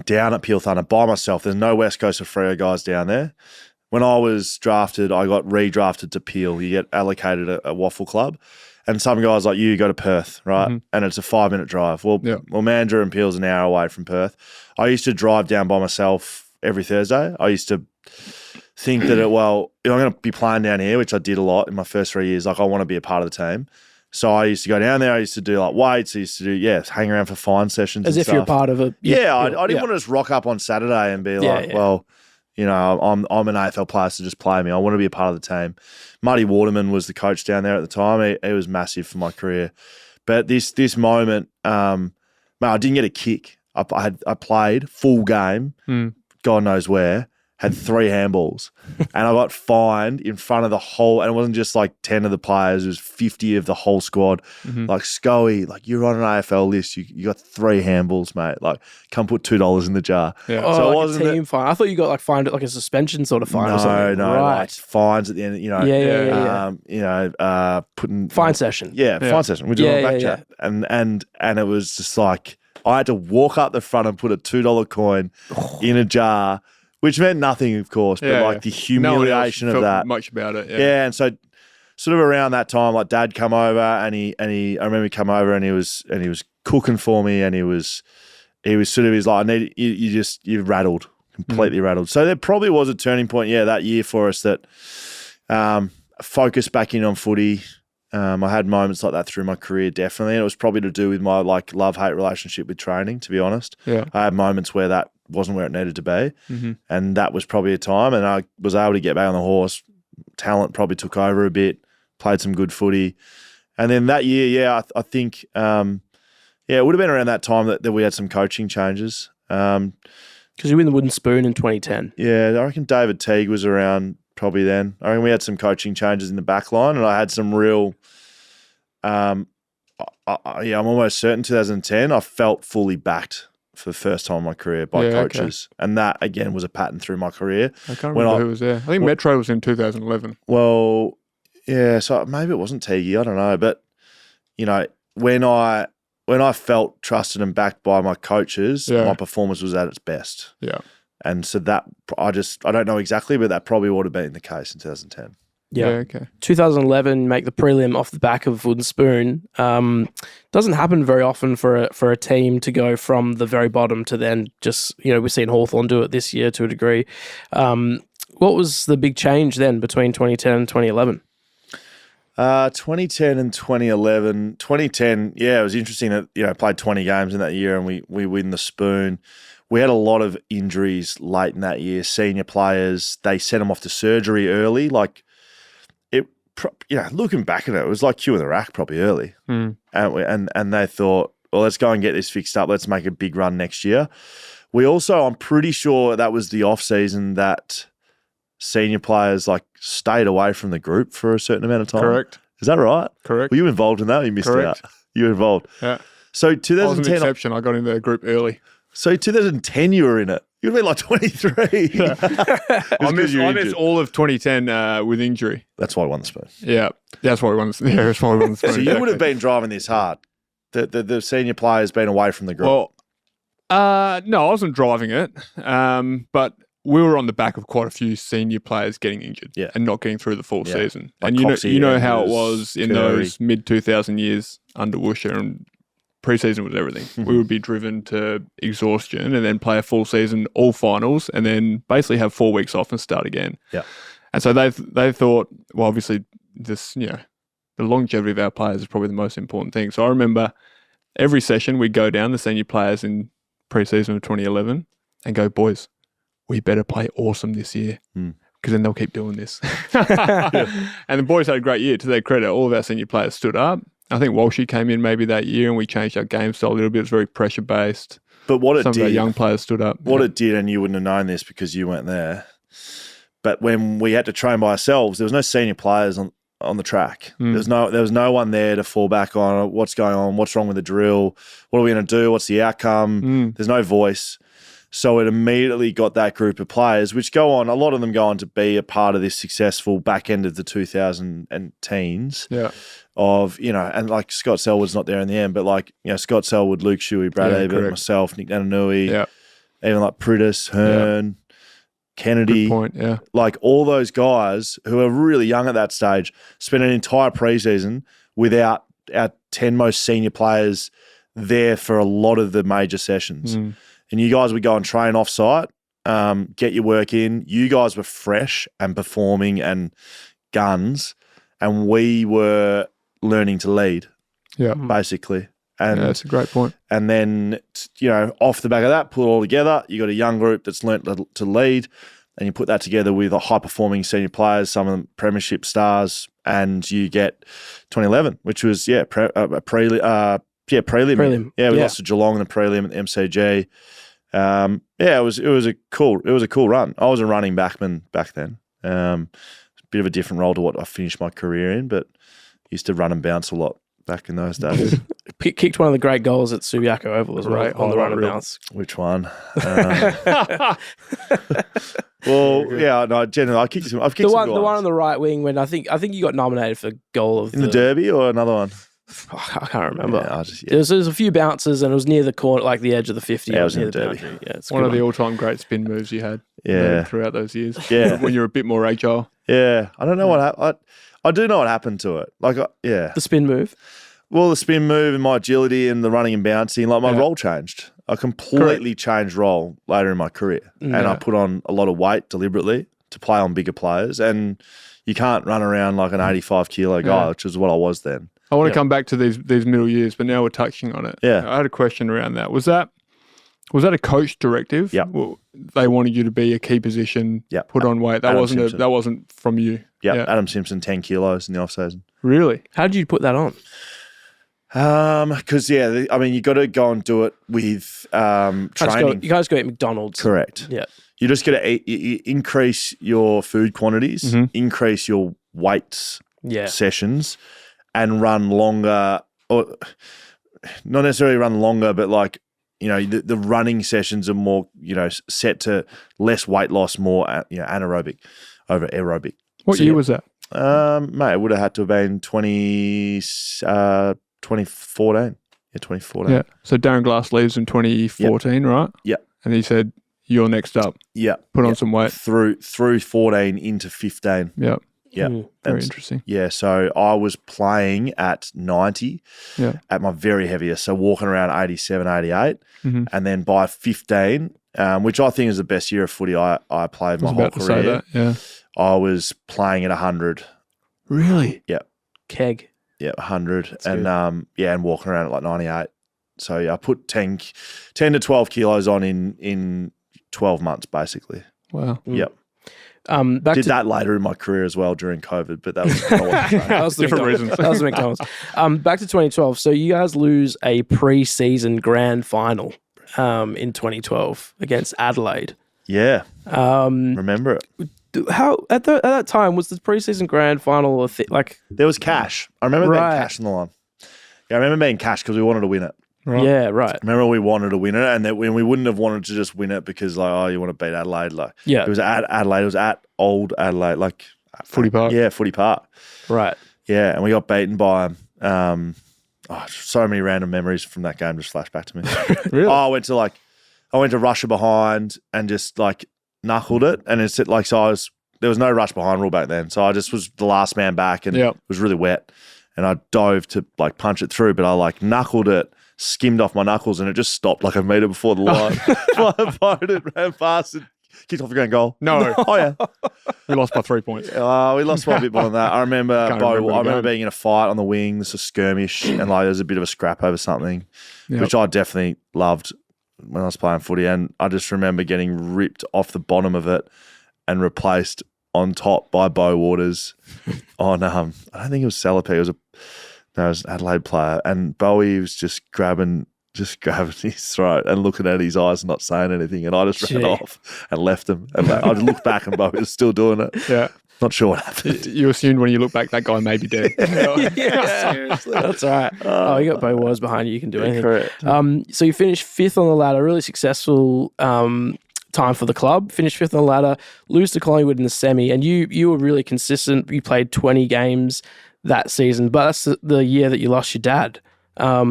B: down at Peel Thunder by myself. There's no West Coast or Freo guys down there. When I was drafted, I got redrafted to Peel. You get allocated a waffle club. And some guys like you go to Perth, right? And it's a 5-minute drive. Well, Mandurah and Peel's an hour away from Perth. I used to drive down by myself every Thursday. I used to think that, I'm going to be playing down here, which I did a lot in my first 3 years. Like, I want to be a part of the team. So I used to go down there. I used to do like weights. I used to do, hang around for fine sessions.
C: As
B: and
C: if
B: stuff.
C: you're part of it.
B: I didn't want to just rock up on Saturday and be like, well, you know, I'm an AFL player, so just play me. I want to be a part of the team. Muddy Waterman was the coach down there at the time. He was massive for my career. But this moment, I didn't get a kick. I played full game, God knows where, had 3 handballs, and I got fined in front of the whole, and it wasn't just like 10 of the players, it was 50 of the whole squad. Like, Scoey, like, you're on an AFL list, you got 3 handballs, mate. Like, come put $2 in the jar.
C: Yeah. So it like wasn't a team fine. I thought you got like fined like a suspension sort of fine or something.
B: No,
C: right.
B: Like fines at the end, you know. You know, putting
C: fine session.
B: Fine session. We do it on BackChat. And it was just like, I had to walk up the front and put a $2 coin in a jar, which meant nothing, of course, but like the humiliation of that.
A: Much about it.
B: Yeah, and so sort of around that time, like Dad come over, and I remember he come over and he was cooking for me, and he was sort of, he's like, you're rattled, completely rattled. So there probably was a turning point, that year for us that focused back in on footy. I had moments like that through my career, definitely, and it was probably to do with my like love-hate relationship with training, to be honest.
A: Yeah,
B: I had moments where that wasn't where it needed to be, and that was probably a time, and I was able to get back on the horse. Talent probably took over a bit, played some good footy, and then that year, I think, it would have been around that time that we had some coaching changes. Because
C: you win the Wooden Spoon in 2010.
B: Yeah, I reckon David Teague was around probably then. I reckon we had some coaching changes in the back line, and I had some real, I'm almost certain 2010, I felt fully backed for the first time in my career by coaches. And that, again, was a pattern through my career.
A: I can't remember who was there. I think Metro was in 2011.
B: Well, yeah, so maybe it wasn't Tegi, I don't know. But, you know, when I felt trusted and backed by my coaches, my performance was at its best.
A: Yeah.
B: And so that, I don't know exactly, but that probably would have been the case in 2010.
C: Yeah.
A: Okay.
C: 2011, make the prelim off the back of Wooden Spoon. Doesn't happen very often for a team to go from the very bottom to then just, you know, we've seen Hawthorn do it this year to a degree. What was the big change then between 2010 and 2011?
B: 2010 and 2011. 2010, yeah, it was interesting that, you know, played 20 games in that year and we win the Spoon. We had a lot of injuries late in that year. Senior players, they sent them off to surgery early. Like, looking back at it, it was like Q in the rack probably early. And they thought, well, let's go and get this fixed up. Let's make a big run next year. We also, I'm pretty sure that was the off season that senior players like stayed away from the group for a certain amount of time.
A: Correct.
B: Is that right?
A: Correct.
B: Were you involved in that? Or you missed
A: Correct.
B: out. You were involved.
A: Yeah.
B: So
A: I was
B: 2010.
A: an exception. I got in the group early.
B: So 2010, you were in it. You'd been like 23.
A: I missed all of 2010 with injury.
B: That's why I won the Spoon.
A: Yeah. That's why we won the Spoon. Yeah, that's why we won the Spoon.
B: So you would have been driving this hard. The senior players been away from the group.
A: Well, no, I wasn't driving it. But we were on the back of quite a few senior players getting injured and not getting through the full season.
B: Like
A: and
B: Coxie,
A: you know how it was in
B: Curry.
A: those mid-2000 years under Woosher, and preseason was everything. We would be driven to exhaustion and then play a full season, all finals, and then basically have 4 weeks off and start again.
B: Yeah.
A: And so they thought, well, obviously this, you know, the longevity of our players is probably the most important thing. So I remember every session we'd go down, the senior players in preseason of 2011, and go, boys, we better play awesome this year because then they'll keep doing this. And the boys had a great year. To their credit, all of our senior players stood up. I think Walshy came in maybe that year and we changed our game style a little bit. It was very pressure-based.
B: But what it
A: Some
B: did,
A: of our young players stood up.
B: What it did, and you wouldn't have known this because you weren't there, but when we had to train by ourselves, there was no senior players on the there was no one there to fall back on. What's going on? What's wrong with the drill? What are we going to do? What's the outcome? There's no voice. So it immediately got that group of players, which a lot of them go on to be a part of this successful back end of the 2010s.
A: Yeah.
B: Of, you know, and like Scott Selwood's not there in the end, but like, you know, Scott Selwood, Luke Shuey, Brad Ebert, myself, Nick Nananui, even like Prutis, Hearn, Kennedy.
A: Good point, yeah.
B: Like all those guys who are really young at that stage spent an entire preseason without our 10 most senior players there for a lot of the major sessions. And you guys would go and train off-site, get your work in. You guys were fresh and performing and guns, and we were learning to lead, basically. And
A: that's a great point.
B: And then, you know, off the back of that, put it all together. You got a young group that's learnt to lead, and you put that together with a high-performing senior players, some of them premiership stars, and you get 2011, which was prelim. Yeah, we lost to Geelong in the prelim at the MCG. It was a cool run. I was a running backman back then. Bit of a different role to what I finished my career in, but used to run and bounce a lot back in those days.
C: Kicked one of the great goals at Subiaco Oval as well on the run and bounce.
B: Which one? Well, yeah, no, generally I've kicked some goals.
C: The one on the right wing when I think you got nominated for goal of
B: in the Derby or another one.
C: I can't remember.
B: Yeah,
C: there was a few bounces and it was near the corner, like the edge of the 50.
B: Yeah, it was in
C: near
B: the Derby.
C: boundary. Yeah, it's
A: One of the all-time great spin moves you had throughout those years.
B: Yeah.
A: When you're a bit more agile.
B: Yeah. I don't know what happened. I do know what happened to it. The
C: spin move.
B: Well, the spin move and my agility and the running and bouncing, like my role changed. I completely changed role later in my career. And I put on a lot of weight deliberately to play on bigger players. And you can't run around like an 85-kilo guy, which is what I was then.
A: I want to come back to these middle years, but now we're touching on it.
B: Yeah.
A: I had a question around that. Was that a coach directive?
B: Yeah.
A: Well, they wanted you to be a key position, put on weight. That wasn't from you.
B: Yeah. Adam Simpson, 10 kilos in the off-season.
A: Really?
C: How did you put that on?
B: Because you got to go and do it with training.
C: You guys go eat McDonald's.
B: Correct.
C: Yeah.
B: You just got to increase your food quantities, increase your weights sessions, and run longer, or not necessarily run longer, but like the running sessions are more, set to less weight loss, more, anaerobic over aerobic.
A: What year was that?
B: Mate, it would have had to have been 2014. Yeah, 2014.
A: Yeah. So Darren Glass leaves in 2014, right?
B: Yeah.
A: And he said, "You're next up.
B: Yeah.
A: Put on some weight."
B: Through 14 into 15.
A: Yeah.
B: Yeah.
A: Very interesting.
B: Yeah. So I was playing at 90 at my very heaviest. So walking around 87, 88.
A: Mm-hmm.
B: And then by 15, which I think is the best year of footy I played my whole career.
A: That, yeah.
B: I was playing at 100.
A: Really?
B: Yeah.
C: Keg.
B: Yeah, 100.
C: That's
B: and
C: good.
B: and walking around at like 98. So I put 10 to 12 kilos on in 12 months, basically.
A: Wow.
B: Yep.
C: Did
B: that later in my career as well during COVID, but that was not what I'm saying.
C: That was the
A: Different
C: McDonald's.
A: reasons.
C: That was the McDonald's. Back to 2012. So you guys lose a pre-season grand final in 2012 against Adelaide.
B: Yeah. Remember it.
C: How at that time was the pre-season grand final a thing? Like,
B: There was cash. I remember
C: Right.
B: being cash in the line. Yeah, I remember being cash because we wanted to win it.
A: Right.
C: yeah, right.
B: Remember we wanted to win it, and that when we wouldn't have wanted to just win it because you want to beat Adelaide. Like
C: Yeah.
B: it was at Adelaide. It was at old Adelaide, like
A: Footy Park.
B: Yeah, Footy Park.
C: Right.
B: Yeah, and we got beaten by so many random memories from that game just flashed back to me.
A: Really?
B: I went to Russia behind and just like knuckled it, and it's like there was no rush behind rule back then, so I just was the last man back, and it was really wet, and I dove to like punch it through, but I like knuckled it, skimmed off my knuckles, and it just stopped like a metre before the line. It ran past and kicked off the ground goal.
A: No.
B: Oh yeah.
A: We lost by 3 points.
B: We lost by a bit more than that. I remember being in a fight on the wings, a skirmish, and like there was a bit of a scrap over something, which I definitely loved when I was playing footy. And I just remember getting ripped off the bottom of it and replaced on top by Beau Waters on I don't think it was Salapi. It was an Adelaide player, and Bowie was just grabbing his throat and looking at his eyes and not saying anything, and I just ran off and left him. And I just looked back and Bowie was still doing it.
A: Yeah.
B: Not sure what happened.
A: You assumed when you look back that guy may be dead.
C: Yeah, seriously. That's all right. You got Beau Waters behind you. You can do anything.
B: Correct.
C: So you finished 5th on the ladder. Really successful time for the club. Finished 5th on the ladder. Lose to Collingwood in the semi, and you were really consistent. You played 20 games that season, but that's the year that you lost your dad. How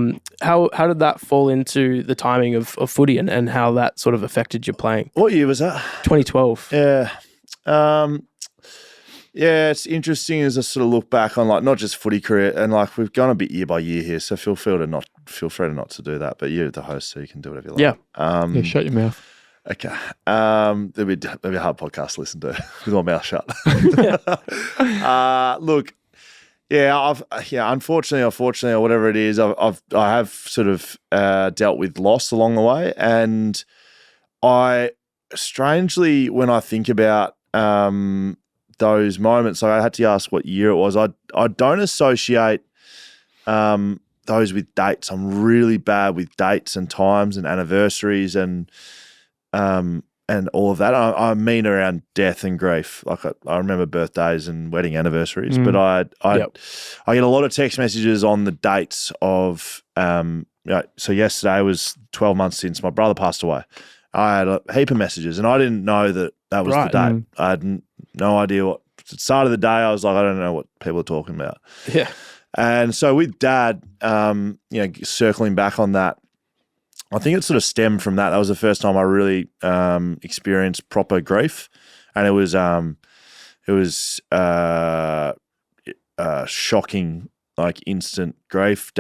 C: did that fall into the timing of footy and how that sort of affected your playing?
B: What year was that?
C: 2012.
B: Yeah. Yeah, it's interesting as I sort of look back on like not just footy career, and like we've gone a bit year by year here, so feel free to not to do that. But you're the host, so you can do whatever you like.
C: Yeah.
A: Yeah, shut your mouth.
B: Okay. There'll be a hard podcast to listen to with my mouth shut. Look, unfortunately or whatever it is, I have sort of dealt with loss along the way, and I strangely, when I think about those moments, I had to ask what year it was. I don't associate those with dates. I'm really bad with dates and times and anniversaries and all of that. I mean around death and grief. Like I remember birthdays and wedding anniversaries, but I get a lot of text messages on the dates of so yesterday was 12 months since my brother passed away. I had a heap of messages, and I didn't know that was the date. I had no idea what. At the start of the day, I was like, I don't know what people are talking about.
C: Yeah.
B: And so with Dad, circling back on that, I think it sort of stemmed from that. That was the first time I really experienced proper grief, and it was shocking, like instant grief.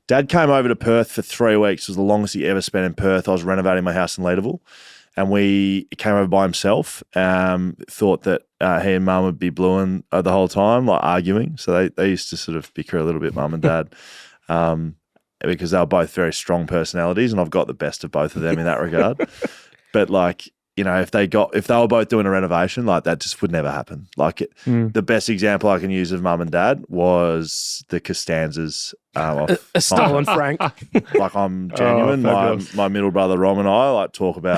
B: Dad came over to Perth for 3 weeks. It was the longest he ever spent in Perth. I was renovating my house in Leederville, and he came over by himself. Thought that he and Mum would be blueing the whole time, like arguing. So they used to sort of bicker a little bit, Mum and Dad, because they were both very strong personalities, and I've got the best of both of them in that regard. But like, if they were both doing a renovation, like that just would never happen. Like the best example I can use of Mum and Dad was the Costanzas.
C: Estelle and Frank.
B: Like I'm genuine. My middle brother Rom and I like talk about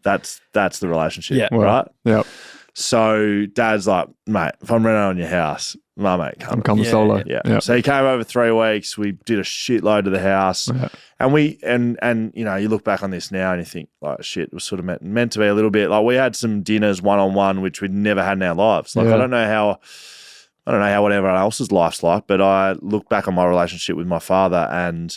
B: that's the relationship, right?
A: Yep.
B: So Dad's like, mate, if I'm renting on your house, mate,
A: I'm coming solo.
B: Yeah. So he came over 3 weeks. We did a shitload of the house.
A: Yeah.
B: And we you look back on this now and you think, like, shit, it was sort of meant to be a little bit. Like, we had some dinners one-on-one, which we'd never had in our lives. Like, I don't know how what everyone else's life's like, but I look back on my relationship with my father and,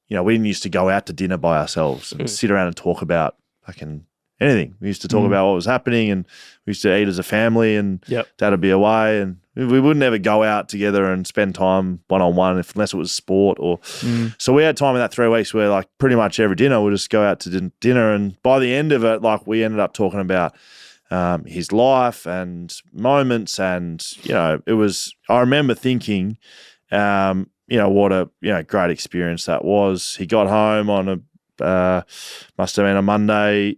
B: we didn't used to go out to dinner by ourselves and sit around and talk about fucking anything. We used to talk about what was happening, and we used to eat as a family, and Dad would be away, and we wouldn't ever go out together and spend time one-on-one unless it was sport or. So we had time in that 3 weeks where, like, pretty much every dinner we'd just go out to dinner, and by the end of it, like, we ended up talking about his life and moments, and it was. I remember thinking, what a great experience that was. He got home on a must have been a Monday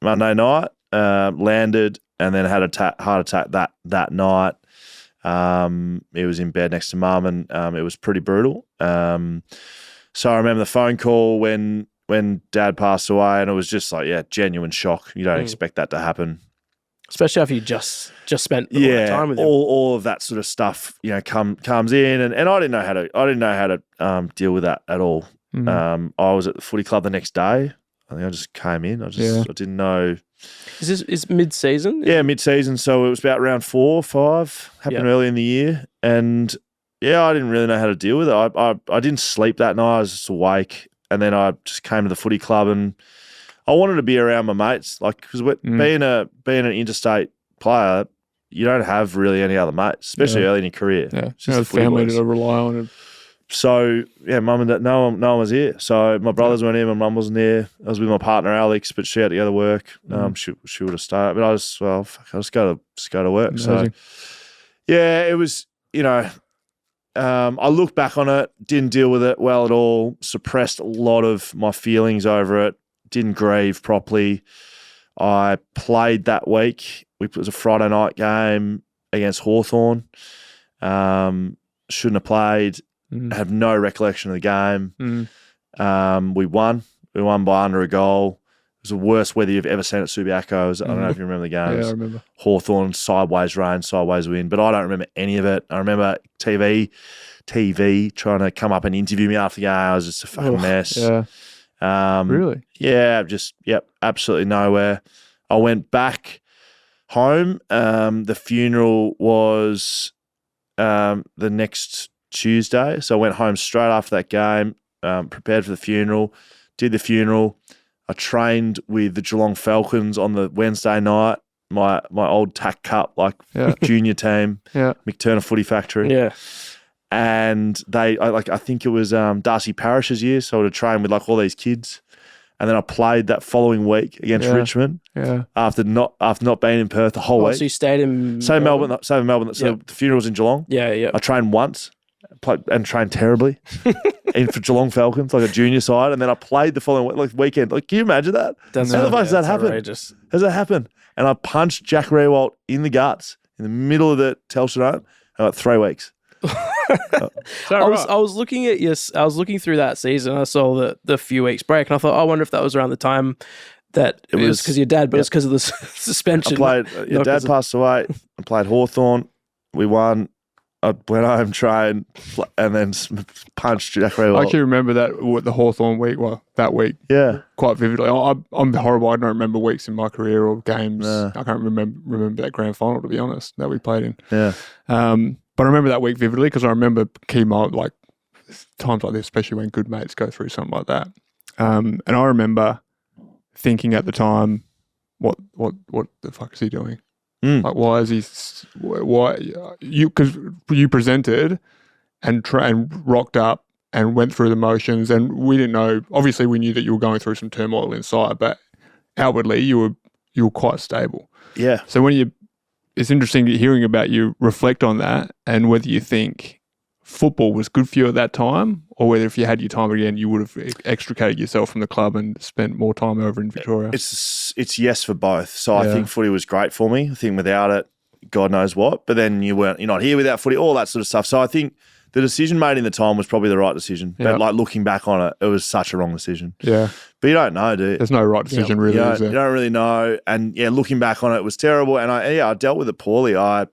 B: night, landed, and then had a heart attack that night. He was in bed next to Mum, and it was pretty brutal. So I remember the phone call when Dad passed away, and it was just like, genuine shock. You don't expect that to happen.
C: Especially after you just spent a lot of time with him.
B: All of that sort of stuff, comes in, and I didn't know how to deal with that at all. I was at the footy club the next day. I think I just came in. I didn't know.
C: Is mid-season?
B: Yeah, mid-season. So it was about round 4 or 5. Happened early in the year, and I didn't really know how to deal with it. I didn't sleep that night. I was just awake, and then I just came to the footy club, and I wanted to be around my mates, like, because being an interstate player, you don't have really any other mates, especially early in your career.
A: Yeah,
B: it's just the
A: family to rely on.
B: So Mum and Dad, no one was here. So my brothers weren't here, my mum wasn't here. I was with my partner Alex, but she had to go to work. She would have stayed, but I just go to work.
A: Amazing.
B: So it was. I look back on it, didn't deal with it well at all. Suppressed a lot of my feelings over it. Didn't grieve properly. I played that week. It was a Friday night game against Hawthorn. Shouldn't have played. I have no recollection of the game. We won. We won by under a goal. It was the worst weather you've ever seen at Subiaco. I don't know if you remember the games.
A: Yeah, I remember.
B: Hawthorn, sideways rain, sideways wind. But I don't remember any of it. I remember TV trying to come up and interview me after the game. I was just a fucking mess.
A: Yeah. Really?
B: Yeah, absolutely nowhere. I went back home. The funeral was the next Tuesday. So I went home straight after that game, prepared for the funeral, did the funeral. I trained with the Geelong Falcons on the Wednesday night, my old TAC Cup, junior team, McTurner Footy Factory.
C: Yeah.
B: And I think it was Darcy Parish's year, so I would have trained with all these kids, and then I played that following week against Richmond. Yeah. After not being in Perth the whole week.
C: So you stayed in
B: Melbourne. So the funeral was in Geelong.
C: Yeah.
B: I trained once, and trained terribly, in for Geelong Falcons, like a junior side, and then I played the following weekend. Can you imagine that? How the fuck does that happen?
C: Outrageous.
B: Has that happened? And I punched Jack Rewalt in the guts in the middle of the Telstra night. I got 3 weeks.
C: I was looking at I was looking through that season. I saw the few weeks break, and I thought, I wonder if that was around the time that it was because your dad, but it's because of the suspension.
B: Your dad passed away. I played Hawthorn. We won. I went home, trained, and then punched Jack Rewalt.
A: I actually remember the Hawthorn week. Well, that week, quite vividly. I'm horrible. I don't remember weeks in my career or games. I can't remember that grand final, to be honest, that we played in.
B: Yeah.
A: But I remember that week vividly because I remember times like this, especially when good mates go through something like that. And I remember thinking at the time, what the fuck is he doing? Like, why is he? Why because you presented and rocked up and went through the motions, and we didn't know. Obviously, we knew that you were going through some turmoil inside, but outwardly, you were quite stable.
B: Yeah.
A: So it's interesting hearing about you reflect on that and whether you think football was good for you at that time, or whether if you had your time again, you would have extricated yourself from the club and spent more time over in Victoria.
B: It's yes for both. So I think footy was great for me. I think without it, God knows what. But then you're not here without footy, all that sort of stuff. So I think the decision made in the time was probably the right decision.
A: Yeah.
B: But like looking back on it, it was such a wrong decision.
A: Yeah.
B: But you don't know, do you?
A: There's no right decision really, is
B: You
A: there?
B: don't really know. And yeah, looking back on it, it was terrible. And I dealt with it poorly. I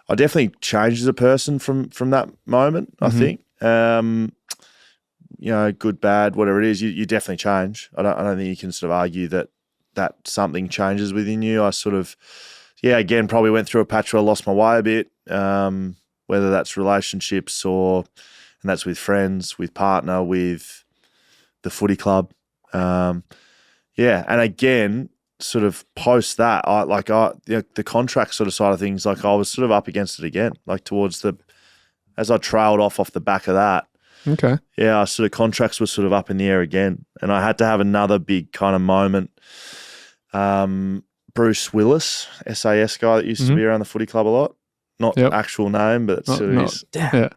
B: definitely changed as a person from that moment, I think. Good, bad, whatever it is, you definitely change. I don't think you can sort of argue that something changes within you. I sort of, again, probably went through a patch where I lost my way a bit, whether that's relationships and that's with friends, with partner, with the footy club. And again, sort of post that, the contract sort of side of things, like I was sort of up against it again, like as I trailed off the back of that.
A: Okay.
B: Yeah, sort of contracts were sort of up in the air again. And I had to have another big kind of moment. Bruce Willis, SAS guy that used to be around the footy club a lot. Not actual name, but not
A: in Die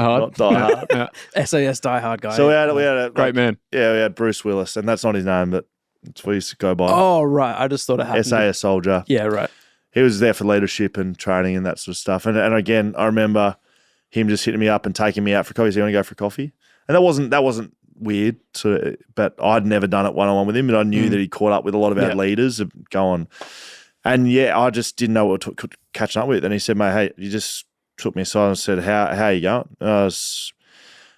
A: Hard.
B: Not Die Hard.
C: SAS Die Hard guy.
B: So we had a
A: great man.
B: Yeah, we had Bruce Willis, and that's not his name, but it's what he used to go by.
C: Oh, right. I just thought it happened.
B: SAS soldier.
C: Yeah, right.
B: He was there for leadership and training and that sort of stuff. And again, I remember him just hitting me up and taking me out for coffee. So you want to go for coffee? And that wasn't weird, but I'd never done it one-on-one with him, and I knew that he caught up with a lot of our leaders of going. And I just didn't know what to catch up with. And he said, mate, hey, you just took me aside and said, how are you going? And I was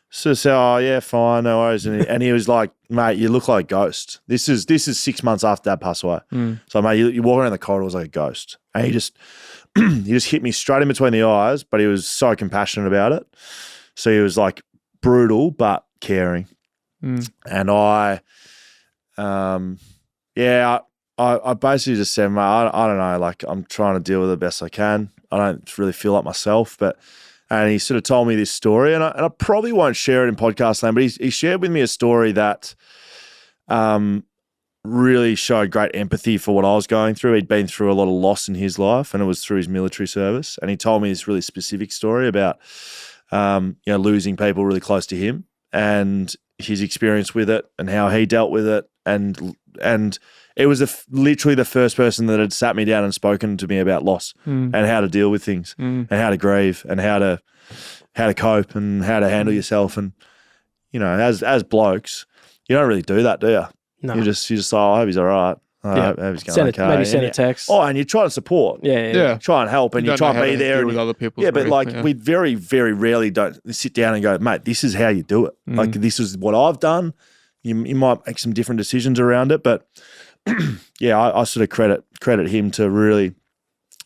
B: sort of said, oh, yeah, fine, no worries. And he was like, mate, you look like a ghost. This is 6 months after Dad passed away. So, mate, you walk around the corridors like a ghost. And he just hit me straight in between the eyes, but he was so compassionate about it. So he was like brutal but caring. And I basically just said, mate, I don't know, like I'm trying to deal with it the best I can. I don't really feel like myself, and he sort of told me this story, and I probably won't share it in podcast land, but he shared with me a story that really showed great empathy for what I was going through. He'd been through a lot of loss in his life, and it was through his military service. And he told me this really specific story about losing people really close to him and his experience with it and how he dealt with it. And it was literally the first person that had sat me down and spoken to me about loss and how to deal with things and how to grieve and how to cope and how to handle yourself. And, as blokes, you don't really do that, do you?
C: No.
B: You just say, oh, I hope he's all right. I hope he's going okay.
C: Maybe send a text.
B: Oh, and you try to support.
C: Yeah.
B: Try and help, and you try and be there.
A: Deal with other people.
B: Yeah, but we very, very rarely don't sit down and go, mate, this is how you do it. Like, this is what I've done. You might make some different decisions around it, but I sort of credit him to really,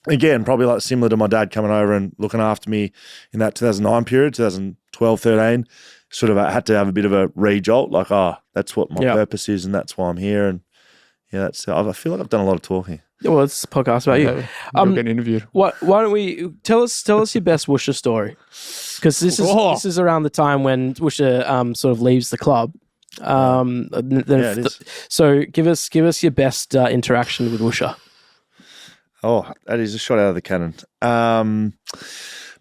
B: again, probably like similar to my dad coming over and looking after me in that 2009 period, 2012, 13, sort of had to have a bit of a rejolt, like, that's what my purpose is and that's why I'm here. And I feel like I've done a lot of talking.
C: Well, it's a podcast about you.
A: We're getting interviewed.
C: Why don't we tell us your best Woosha story? Because this is around the time when Woosha sort of leaves the club.
B: It is.
C: So give us your best interaction with Woosha.
B: Oh, that is a shot out of the cannon.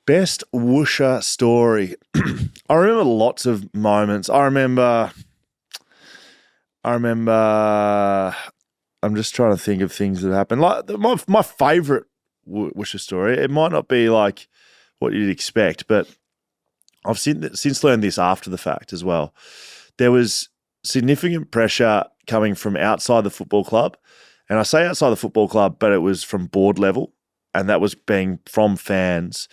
B: Best Woosha story. I remember lots of moments. I remember. I'm just trying to think of things that happened. Like my favourite Woosha story. It might not be like what you'd expect, but I've since learned this after the fact as well. There was significant pressure coming from outside the football club, and I say outside the football club, but it was from board level, and that was being from fans.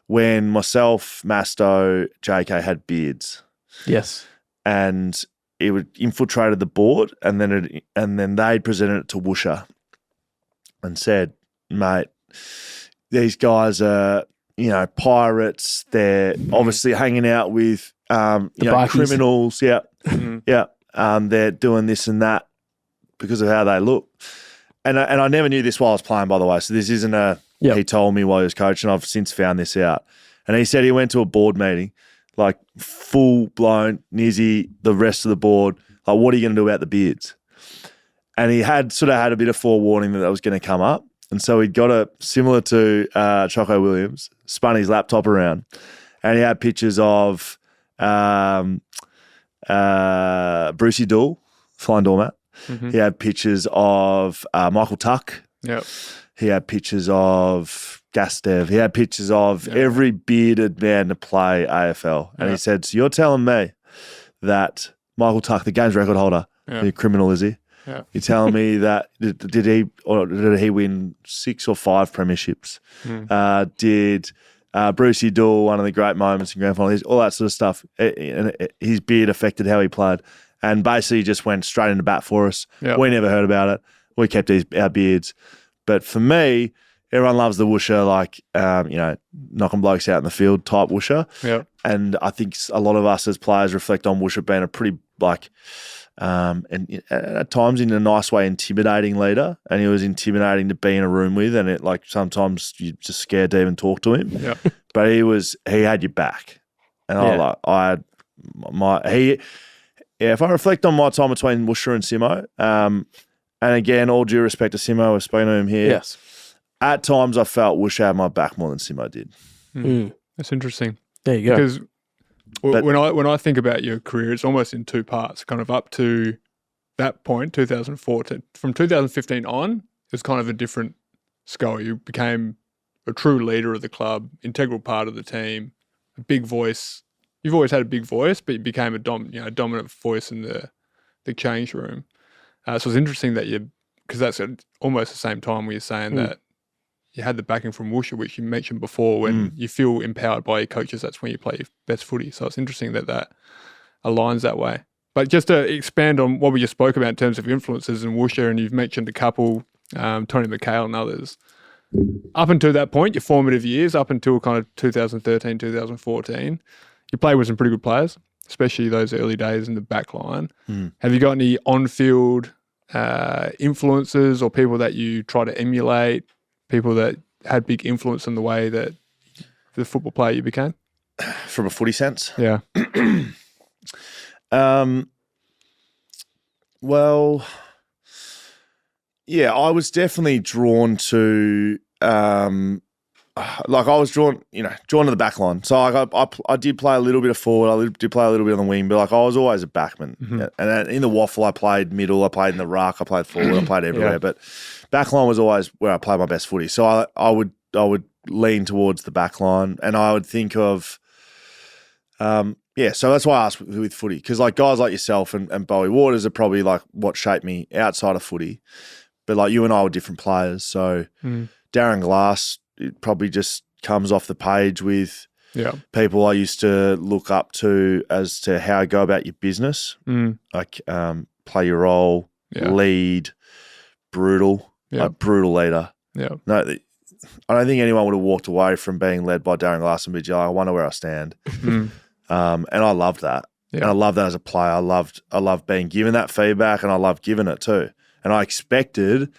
B: When myself, Masto, JK had beards,
C: yes,
B: and it would infiltrated the board, and then they'd presented it to Woosha and said, mate, these guys are, pirates. They're obviously hanging out with, criminals. Yeah. They're doing this and that because of how they look. And I never knew this while I was playing, by the way. So this isn't he told me while he was coaching. I've since found this out. And he said he went to a board meeting, like full-blown Nizzy, the rest of the board, like, what are you going to do about the beards? And he had a bit of forewarning that was going to come up. And so he'd got similar to Choco Williams, spun his laptop around, and he had pictures of Brucey Dool, Flying Doormat. Mm-hmm. He had pictures of Michael Tuck,
A: Yep.
B: He had pictures of Gastev. He had pictures of every bearded man to play AFL. And he said, so you're telling me that Michael Tuck, the games record holder, the criminal is he?
A: Yeah.
B: You're telling me that did he win 6 or 5 premierships? Did Brucey Dool, one of the great moments in grand final, all that sort of stuff. His beard affected how he played, and basically just went straight into bat for us.
A: Yep.
B: We never heard about it. We kept our beards. But for me, everyone loves the whoosher, like knocking blokes out in the field type whoosher.
A: Yeah.
B: And I think a lot of us as players reflect on whoosher being a pretty and at times in a nice way intimidating leader, and he was intimidating to be in a room with, and it like sometimes you just scared to even talk to him.
A: Yeah.
B: But he had your back, and if I reflect on my time between Woosher and Simo, and again, all due respect to Simo, I've spoken to him here.
C: Yes.
B: At times, I felt Woosher had my back more than Simo did.
A: That's interesting.
C: There you go.
A: Because when I think about your career, it's almost in 2 parts, kind of up to that point, 2014. From 2015 on, it was kind of a different scale. You became a true leader of the club, integral part of the team, a big voice. You've always had a big voice, but you became a dominant voice in the change room. So it's interesting that because that's almost the same time where you're saying that you had the backing from Woosher, which you mentioned before, when you feel empowered by your coaches, that's when you play your best footy. So it's interesting that aligns that way. But just to expand on what we just spoke about in terms of influences in Woosher, and you've mentioned a couple, Tony McHale and others, up until that point, your formative years, up until kind of 2013, 2014, you played with some pretty good players, especially those early days in the back line. Have you got any on-field influences or people that you try to emulate, people that had big influence in the way that the football player you became?
B: From a footy sense?
A: Yeah.
B: Well, yeah, I was definitely drawn to I was drawn to the back line. So I did play a little bit of forward. I did play a little bit on the wing, but I was always a backman. And in the waffle, I played middle. I played in the ruck. I played forward. I played everywhere. But back line was always where I played my best footy. So I would lean towards the back line, and I would think of so that's why I asked with footy, because like guys like yourself and Bowie Waters are probably like what shaped me outside of footy. But like you and I were different players. So Darren Glass, it probably just comes off the page with people I used to look up to as to how I go about your business, like play your role, lead, brutal, like brutal leader. Yeah. No, I don't think anyone would have walked away from being led by Darren Glass and be like, I wonder where I stand. And I loved that. Yeah. And I loved that as a player. I loved being given that feedback, and I loved giving it too. And I expected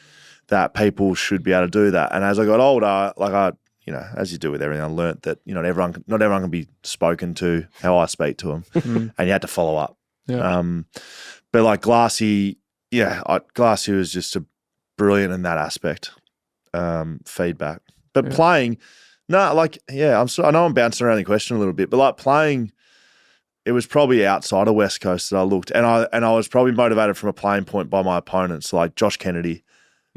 B: that people should be able to do that. And as I got older, as you do with everything, I learnt that not everyone can be spoken to how I speak to them, and you had to follow up. Yeah. But like Glassy, Glassy was just brilliant in that aspect, feedback. But playing, I know I'm bouncing around the question a little bit, but like playing, it was probably outside of West Coast that I looked, and I was probably motivated from a playing point by my opponents, like Josh Kennedy.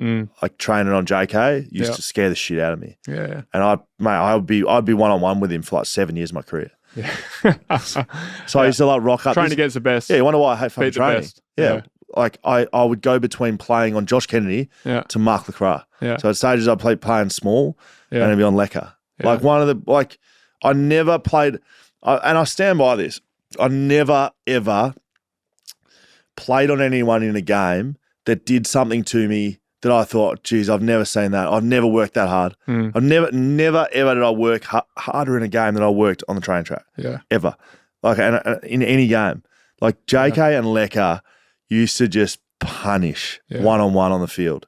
B: Like training on JK used to scare the shit out of me. Yeah. And I'd be one-on-one with him for like 7 years of my carear. Yeah. So I used to like rock up.
A: Trying against the best.
B: Yeah, you wonder why I hate fucking training.
A: Best.
B: Yeah. Like I would go between playing on Josh Kennedy to Mark Lecras. Yeah. So at stages I'd playing small and I'd be on Lecker. Yeah. Like I never played, and I stand by this, I never ever played on anyone in a game that did something to me that I thought, geez, I've never seen that. I've never worked that hard. I've never ever did I work harder in a game than I worked on the training track. Yeah. Ever. Like and in any game. Like JK and Lecker used to just punish one-on-one on the field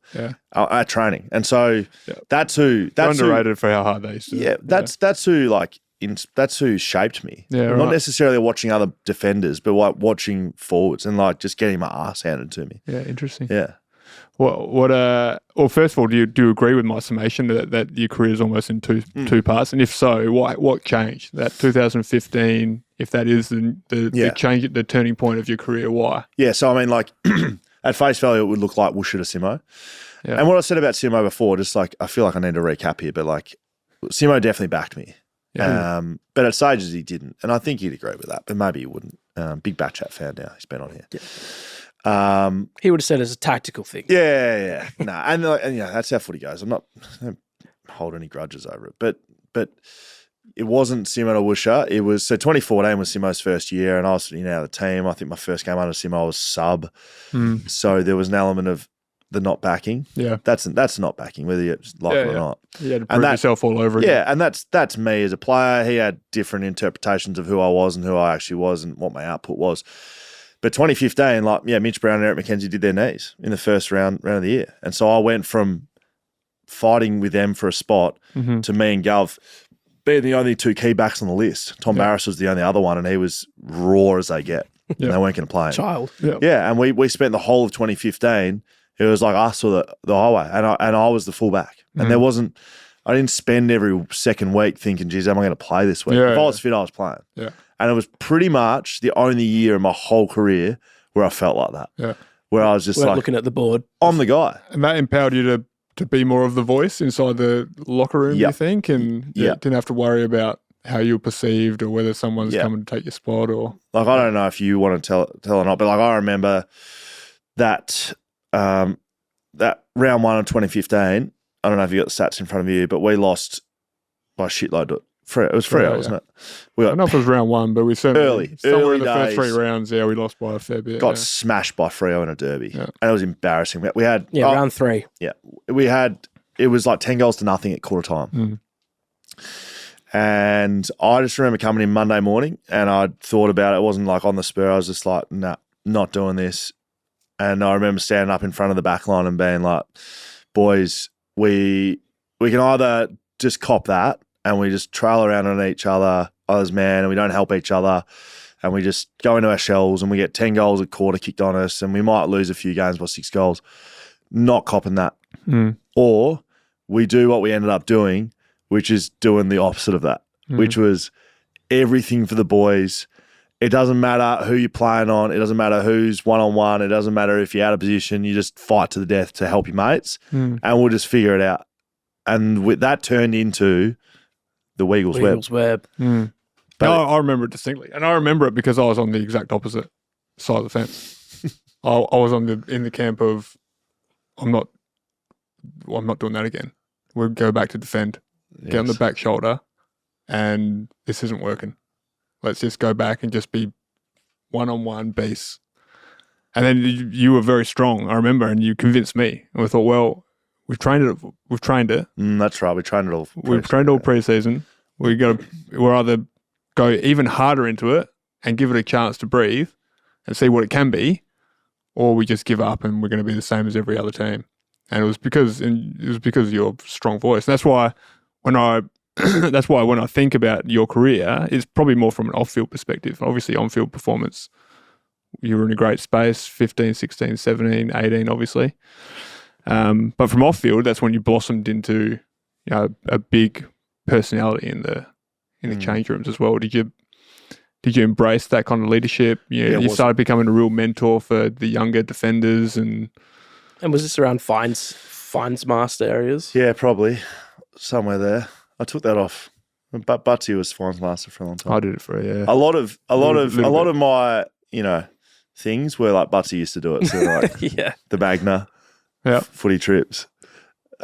B: at training. And so that's
A: underrated for how hard they used to do it.
B: That's who shaped me. Yeah, not necessarily watching other defenders, but like watching forwards and like just getting my ass handed to me.
A: Yeah, interesting.
B: Yeah.
A: Well, first of all, do you agree with my summation that your career is almost in two parts? And if so, what changed? That 2015, if that is the change, the turning point of your career, why?
B: Yeah, so I mean, like at face value, it would look like Woosher to Simo.
A: Yeah.
B: And what I said about Simo before, just like, I feel like I need to recap here, but like, Simo definitely backed me.
A: Yeah.
B: But at stages he didn't. And I think he'd agree with that, but maybe he wouldn't. Big BackChat fan now. He's been on here.
C: Yeah. He would have said it's a tactical thing.
B: Yeah. No, and that's how footy goes. I don't hold any grudges over it. But it wasn't Simo to Woosha. It was, so 2014 was Simo's first year, and I was sitting out of the team. I think my first game under Simo was sub. So there was an element of the not backing.
A: Yeah.
B: That's not backing, whether you like it or not.
A: You had to prove yourself all over again.
B: Yeah, and that's me as a player. He had different interpretations of who I was and who I actually was and what my output was. But 2015, Mitch Brown and Eric McKenzie did their knees in the first round of the year. And so I went from fighting with them for a spot to me and Gov being the only two key backs on the list. Tom Barris was the only other one, and he was raw as they get. They weren't going to play him.
C: Child.
B: Yeah, and we spent the whole of 2015, it was like us or the highway, and I was the fullback. And I didn't spend every second week thinking, geez, am I going to play this week? If I was fit, I was playing.
A: Yeah.
B: And it was pretty much the only year in my whole career where I felt like that.
A: Yeah.
B: Where I was just
C: We're looking at the board.
B: I'm the guy.
A: And that empowered you to be more of the voice inside the locker room, you think? And you didn't have to worry about how you were perceived or whether someone's coming to take your spot or...
B: Like, I don't know if you want to tell or not, but like I remember that round one of 2015, I don't know if you got the stats in front of you, but we lost by a shitload. It was Freo, wasn't it?
A: I don't know if it was round one, but we certainly...
B: Early
A: in the
B: days,
A: first 3 rounds, we lost by a fair bit.
B: Got smashed by Freo in a derby. Yeah. And it was embarrassing. We had...
C: round 3.
B: Yeah. It was like 10 goals to nothing at quarter time. And I just remember coming in Monday morning and I thought about it. It wasn't like on the spur. I was just like, nah, not doing this. And I remember standing up in front of the back line and being like, boys, we can either just cop that and we just trail around on each other's man, and we don't help each other, and we just go into our shells and we get 10 goals a quarter kicked on us, and we might lose a few games by 6 goals. Not copping that. Or we do what we ended up doing, which is doing the opposite of that, which was everything for the boys. It doesn't matter who you're playing on. It doesn't matter who's one-on-one. It doesn't matter if you're out of position. You just fight to the death to help your mates, and we'll just figure it out. And with that turned into the Weagle's Web.
A: But I remember it distinctly. And I remember it because I was on the exact opposite side of the fence. I was in the camp of, I'm not doing that again. We'll go back to defend, get on the back shoulder, and this isn't working. Let's just go back and just be one-on-one base. And then you were very strong, I remember, and you convinced me. And we thought, well, we've trained it.
B: That's right. We trained it all.
A: We've trained all pre-season. We'll either go even harder into it and give it a chance to breathe and see what it can be, or we just give up and we're going to be the same as every other team. And it was because of your strong voice. That's why when I think about your career, it's probably more from an off-field perspective. Obviously, on-field performance, you were in a great space, 15, 16, 17, 18, obviously. But from off-field, that's when you blossomed into a big personality in the change rooms as well. Did you embrace that kind of leadership? You started becoming a real mentor for the younger defenders, and
C: was this around fines master areas?
B: Yeah, probably somewhere there. I took that off, but Butsy was fines master for a long time.
A: I did it for
B: a lot of my things were like Butsy used to do it. So like the Magna, footy trips,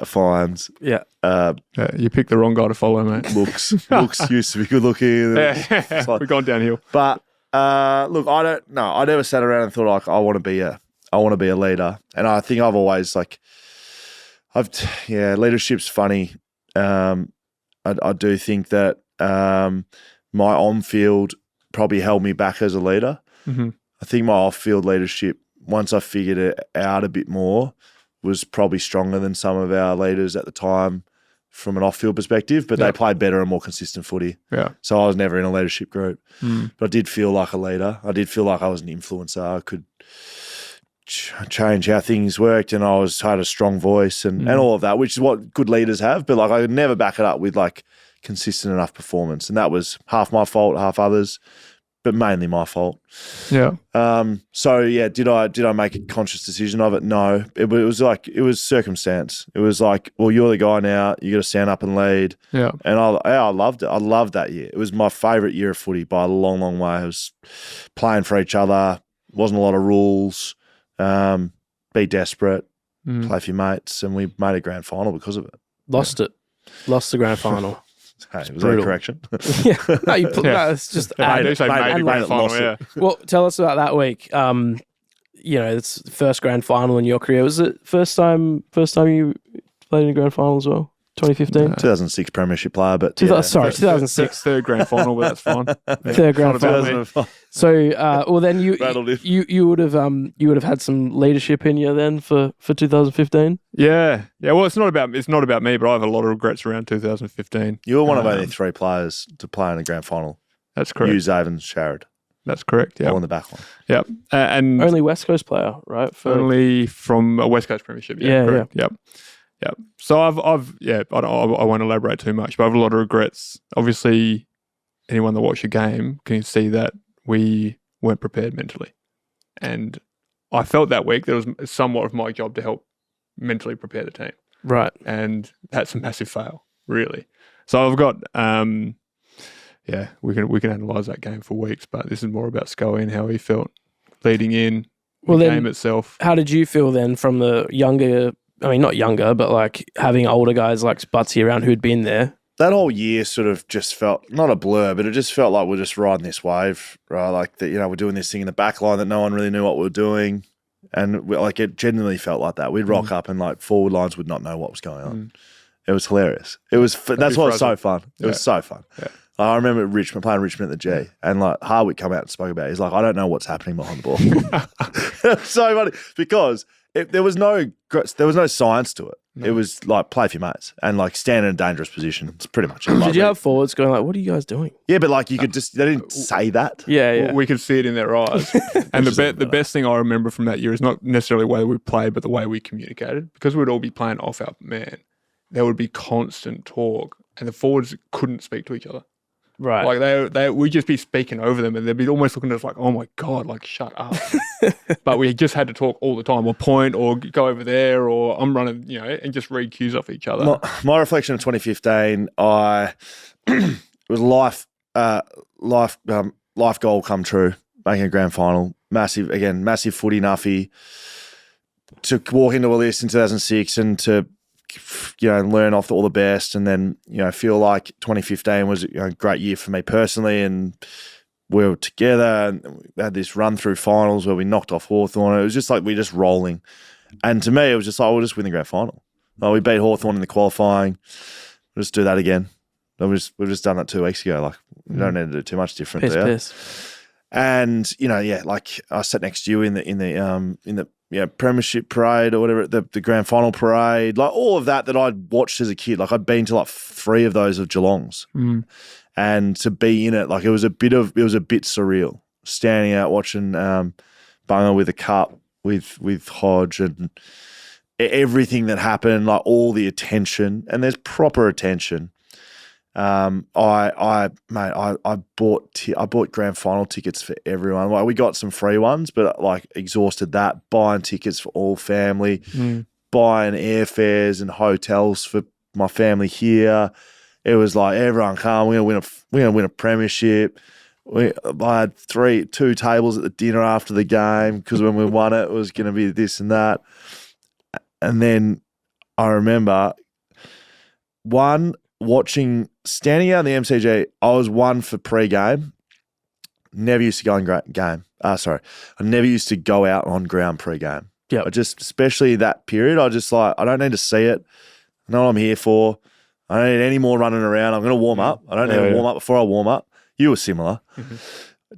B: fines.
A: You picked the wrong guy to follow, mate.
B: Looks used to be good looking.
A: Like, we've gone downhill.
B: But look, I don't know. I never sat around and thought like I want to be a leader, and I think I've always leadership's funny. I do think that my on-field probably held me back as a leader. I think my off-field leadership, once I figured it out a bit more, was probably stronger than some of our leaders at the time from an off-field perspective, but they played better and more consistent footy. Yeah. So I was never in a leadership group. But I did feel like a leader. I did feel like I was an influencer. I could change how things worked, and I had a strong voice and all of that, which is what good leaders have. But like I could never back it up with like consistent enough performance, and that was half my fault, half others. but mainly my fault.
A: Yeah.
B: So yeah, did I make a conscious decision of it? No. It was circumstance. It was like, well, you're the guy now. You got to stand up and lead.
A: Yeah.
B: And I loved it. I loved that year. It was my favourite year of footy by a long, long way. It was playing for each other. Wasn't a lot of rules. Be desperate. Play for your mates, and we made a grand final because of it.
C: Lost the grand final.
B: Hey, was that a correction?
C: Yeah. No, it's just
A: I do say
B: made
A: made
B: it,
A: grand final,
B: lost it.
A: yeah.
C: Well, tell us about that week. It's the first grand final in your career. Was it first time you played in a grand final as well? 2015?
B: 2006 premiership player, but
C: 2006.
A: Third grand final, but that's fine.
C: Third grand final.
B: 2005.
C: So, then
B: Rattled it.
C: you would have had some leadership in you then for 2015.
A: Yeah. Well, it's not about me, but I have a lot of regrets around 2015.
B: You were one of only 3 players to play in a grand final.
A: That's correct.
B: You, Zaven, Sharrod.
A: That's correct. Yeah.
B: All in the back line.
A: Yep. And
C: Only West Coast player, right?
A: only from a West Coast premiership. Yeah. Correct. Yep. So I won't elaborate too much, but I have a lot of regrets. Obviously, anyone that watched your game can see that we weren't prepared mentally. And I felt that week that it was somewhat of my job to help mentally prepare the team.
C: Right.
A: And that's a massive fail, really. So I've got, we can analyse that game for weeks, but this is more about Scully and how he felt leading in the game itself.
C: How did you feel then from the younger, I mean, not younger, but like having older guys like Sputsy around who'd been there?
B: That whole year sort of just felt, not a blur, but it just felt like we're just riding this wave, right? Like that, we're doing this thing in the back line that no one really knew what we were doing. And it genuinely felt like that. We'd rock up and like forward lines would not know what was going on. It was hilarious. That's why it's so fun. It was so fun. Yeah. I remember playing Richmond at the G, and like Hardwick come out and spoke about it. He's like, I don't know what's happening behind the ball. It was so funny because there was no science to it. No. It was like play for your mates and like stand in a dangerous position. It's pretty much it.
C: Did you have forwards going like, what are you guys doing?
B: Yeah, but like you could they didn't say that.
C: Yeah.
A: We could see it in their eyes. And the best thing I remember from that year is not necessarily the way we played, but the way we communicated. Because we'd all be playing off our man, there would be constant talk and the forwards couldn't speak to each other.
C: Right.
A: Like we'd just be speaking over them and they'd be almost looking at us like, oh my God, like shut up. But we just had to talk all the time or point or go over there or I'm running, and just read cues off each other.
B: My reflection of 2015, it was life goal come true, making a grand final. Massive footy nuffy. To walk into a list in 2006 and to learn off all the best and then, feel like 2015 was a great year for me personally and we were together and we had this run through finals where we knocked off Hawthorn. It was just like we're just rolling. And to me, it was just like, we'll just win the grand final. We beat Hawthorn in the qualifying. We'll just do that again. We've just done that 2 weeks ago. Like, we don't need to do too much different there.
C: Piss.
B: And, like I sat next to you in the premiership parade or whatever, the grand final parade, like all of that I'd watched as a kid. Like I'd been to like 3 of those of Geelong's, and to be in it, like it was a bit surreal. Standing out watching Bunga with a cup with Hodge and everything that happened, like all the attention, and there's proper attention. I bought grand final tickets for everyone. Like we got some free ones, but like exhausted that, buying tickets for all family, buying airfares and hotels for my family here. It was like everyone come. We're gonna win a premiership. I had 2 tables at the dinner after the game because when we won it was going to be this and that. And then I remember standing out in the MCG, I was 1 for pre-game. Never used to go on game. I never used to go out on ground pre-game.
C: Yeah.
B: Especially that period, I don't need to see it. I know what I'm here for. I don't need any more running around. I'm going to warm up. I don't need to warm up before I warm up. You were similar. Mm-hmm.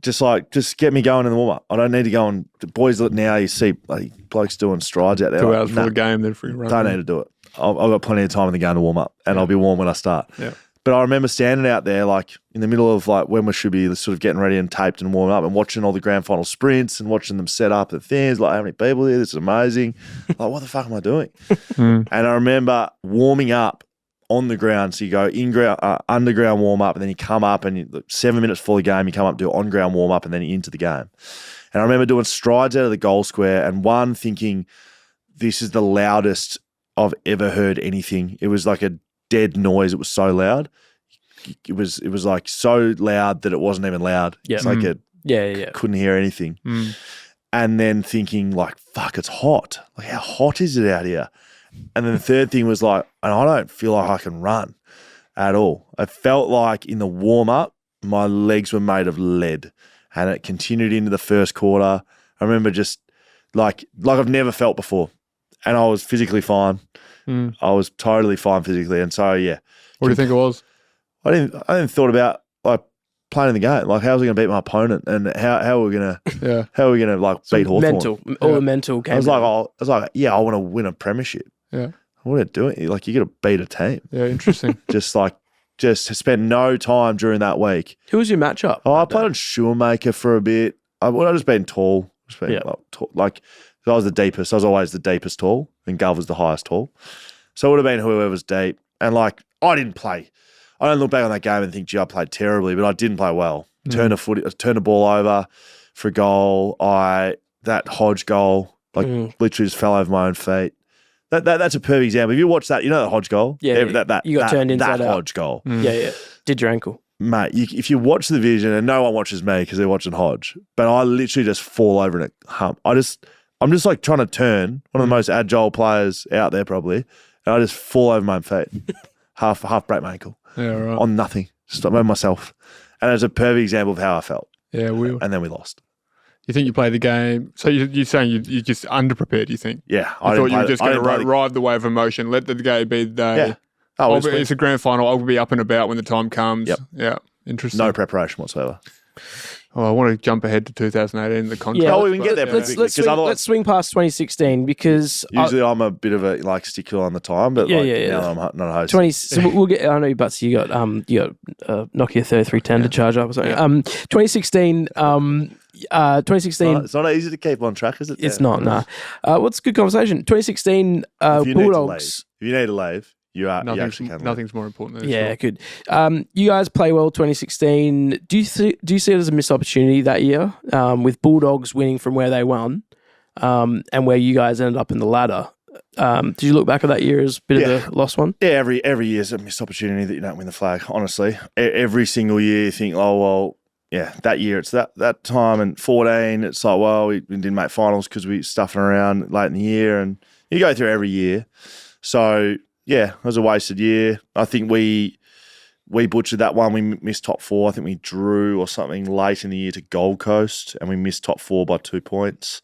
B: Just get me going in the warm up. I don't need to go on. The boys now, you see blokes doing strides out there.
A: 2 hours for the game, then free run.
B: Don't need to do it. I've got plenty of time in the game to warm up, and I'll be warm when I start.
A: Yeah.
B: But I remember standing out there, like in the middle of like when we should be sort of getting ready and taped and warming up, and watching all the grand final sprints and watching them set up the things. Like, how many people here? This is amazing. Like, what the fuck am I doing? And I remember warming up on the ground. So you go underground warm up, and then you come up, and 7 minutes before the game, you come up, do on ground warm up, and then you're into the game. And I remember doing strides out of the goal square, and one thinking, this is the loudest I've ever heard anything. It was like a dead noise. It was so loud. It was like so loud that it wasn't even loud.
C: Yeah.
B: It's like couldn't hear anything. And then thinking like, fuck, it's hot. Like, how hot is it out here? And then the third thing was like, and I don't feel like I can run at all. I felt like in the warm up, my legs were made of lead, and it continued into the first quarter. I remember just like I've never felt before, and I was physically fine. I was totally fine physically, and so yeah.
A: What do you think it was?
B: I didn't thought about like playing the game. Like, how was I going to beat my opponent, and how are we going to like beat Hawthorn?
C: All the mental came.
B: I was like, yeah, I want to win a premiership.
A: Yeah.
B: What are you doing? Like, you got to beat a team.
A: Yeah, interesting.
B: just spend no time during that week.
C: Who was your matchup?
B: Oh, I played on Shoemaker for a bit. I just been tall. Like, I was the deepest. I was always the deepest tall, and Gov was the highest tall. So it would have been whoever was deep. And like, I didn't play. I don't look back on that game and think, gee, I played terribly, but I didn't play well. Turned the ball over for a goal. That Hodge goal, literally just fell over my own feet. That's a perfect example. If you watch that, you know the Hodge goal?
C: Yeah. You got turned inside out.
B: That Hodge goal.
C: Yeah. Did your ankle.
B: Mate, if you watch the vision, and no one watches me because they're watching Hodge, but I literally just fall over in a hump. I'm just like trying to turn, one of the most agile players out there probably, and I just fall over my own feet. half break my ankle.
A: Yeah, right.
B: On nothing. Just by myself. And it's a perfect example of how I felt.
A: Yeah,
B: and then we lost.
A: You think you played the game? So you're saying you just underprepared, you think?
B: Yeah.
A: I thought you were just going to ride the wave of emotion, let the game be the day.
B: Yeah.
A: It's a grand final. I'll be up and about when the time comes.
B: Yep.
A: Yeah. Interesting.
B: No preparation whatsoever.
A: Oh, I want to jump ahead to 2018, the contract.
C: Yeah,
B: we can get there.
C: Let's swing past 2016 because
B: usually I'm a bit of a stickler on the time, but now I'm not a host.
C: So we'll get. I know, Butts, you got Nokia 3310 to charge up or something. 2016. 2016.
B: It's not easy to keep on track, is it?
C: It's not. Nah. What's a good conversation? 2016. Bulldogs.
B: If you need to leave, you actually can.
A: Nothing's more important than
C: this. Good. You guys play well 2016. Do you see it as a missed opportunity that year with Bulldogs winning from where they won and where you guys ended up in the ladder? Did you look back at that year as a bit of a lost one?
B: Yeah, every year is a missed opportunity that you don't win the flag, honestly. Every single year you think, oh, well, yeah, that year it's that time, and 14 it's like, well, we didn't make finals because we stuffing around late in the year, and you go through every year. So yeah, it was a wasted year. I think we butchered that one. We missed top four. I think we drew or something late in the year to Gold Coast, and we missed top four by 2 points.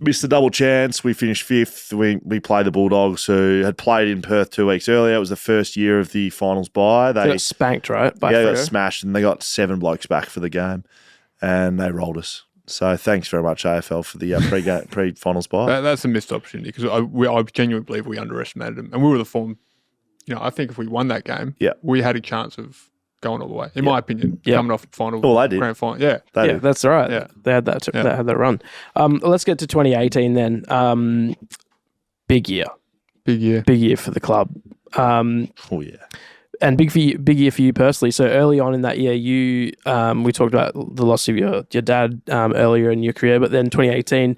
B: Missed the double chance. We finished fifth. We played the Bulldogs, who had played in Perth 2 weeks earlier. It was the first year of the finals bye.
C: They got spanked, right?
B: They got smashed, and they got 7 blokes back for the game, and they rolled us. So thanks very much, AFL, for the pre-finals bye.
A: That's a missed opportunity because I genuinely believe we underestimated them, and we were the form. I think if we won that game, we had a chance of going all the way. In my opinion, coming off final.
B: Well, they did.
A: Grand final. Yeah,
C: that's right. Yeah. They had that. They had that run. Let's get to 2018 then. Big year for the club.
B: Oh yeah.
C: And big year for you personally. So early on in that year, you we talked about the loss of your dad earlier in your career, but then 2018,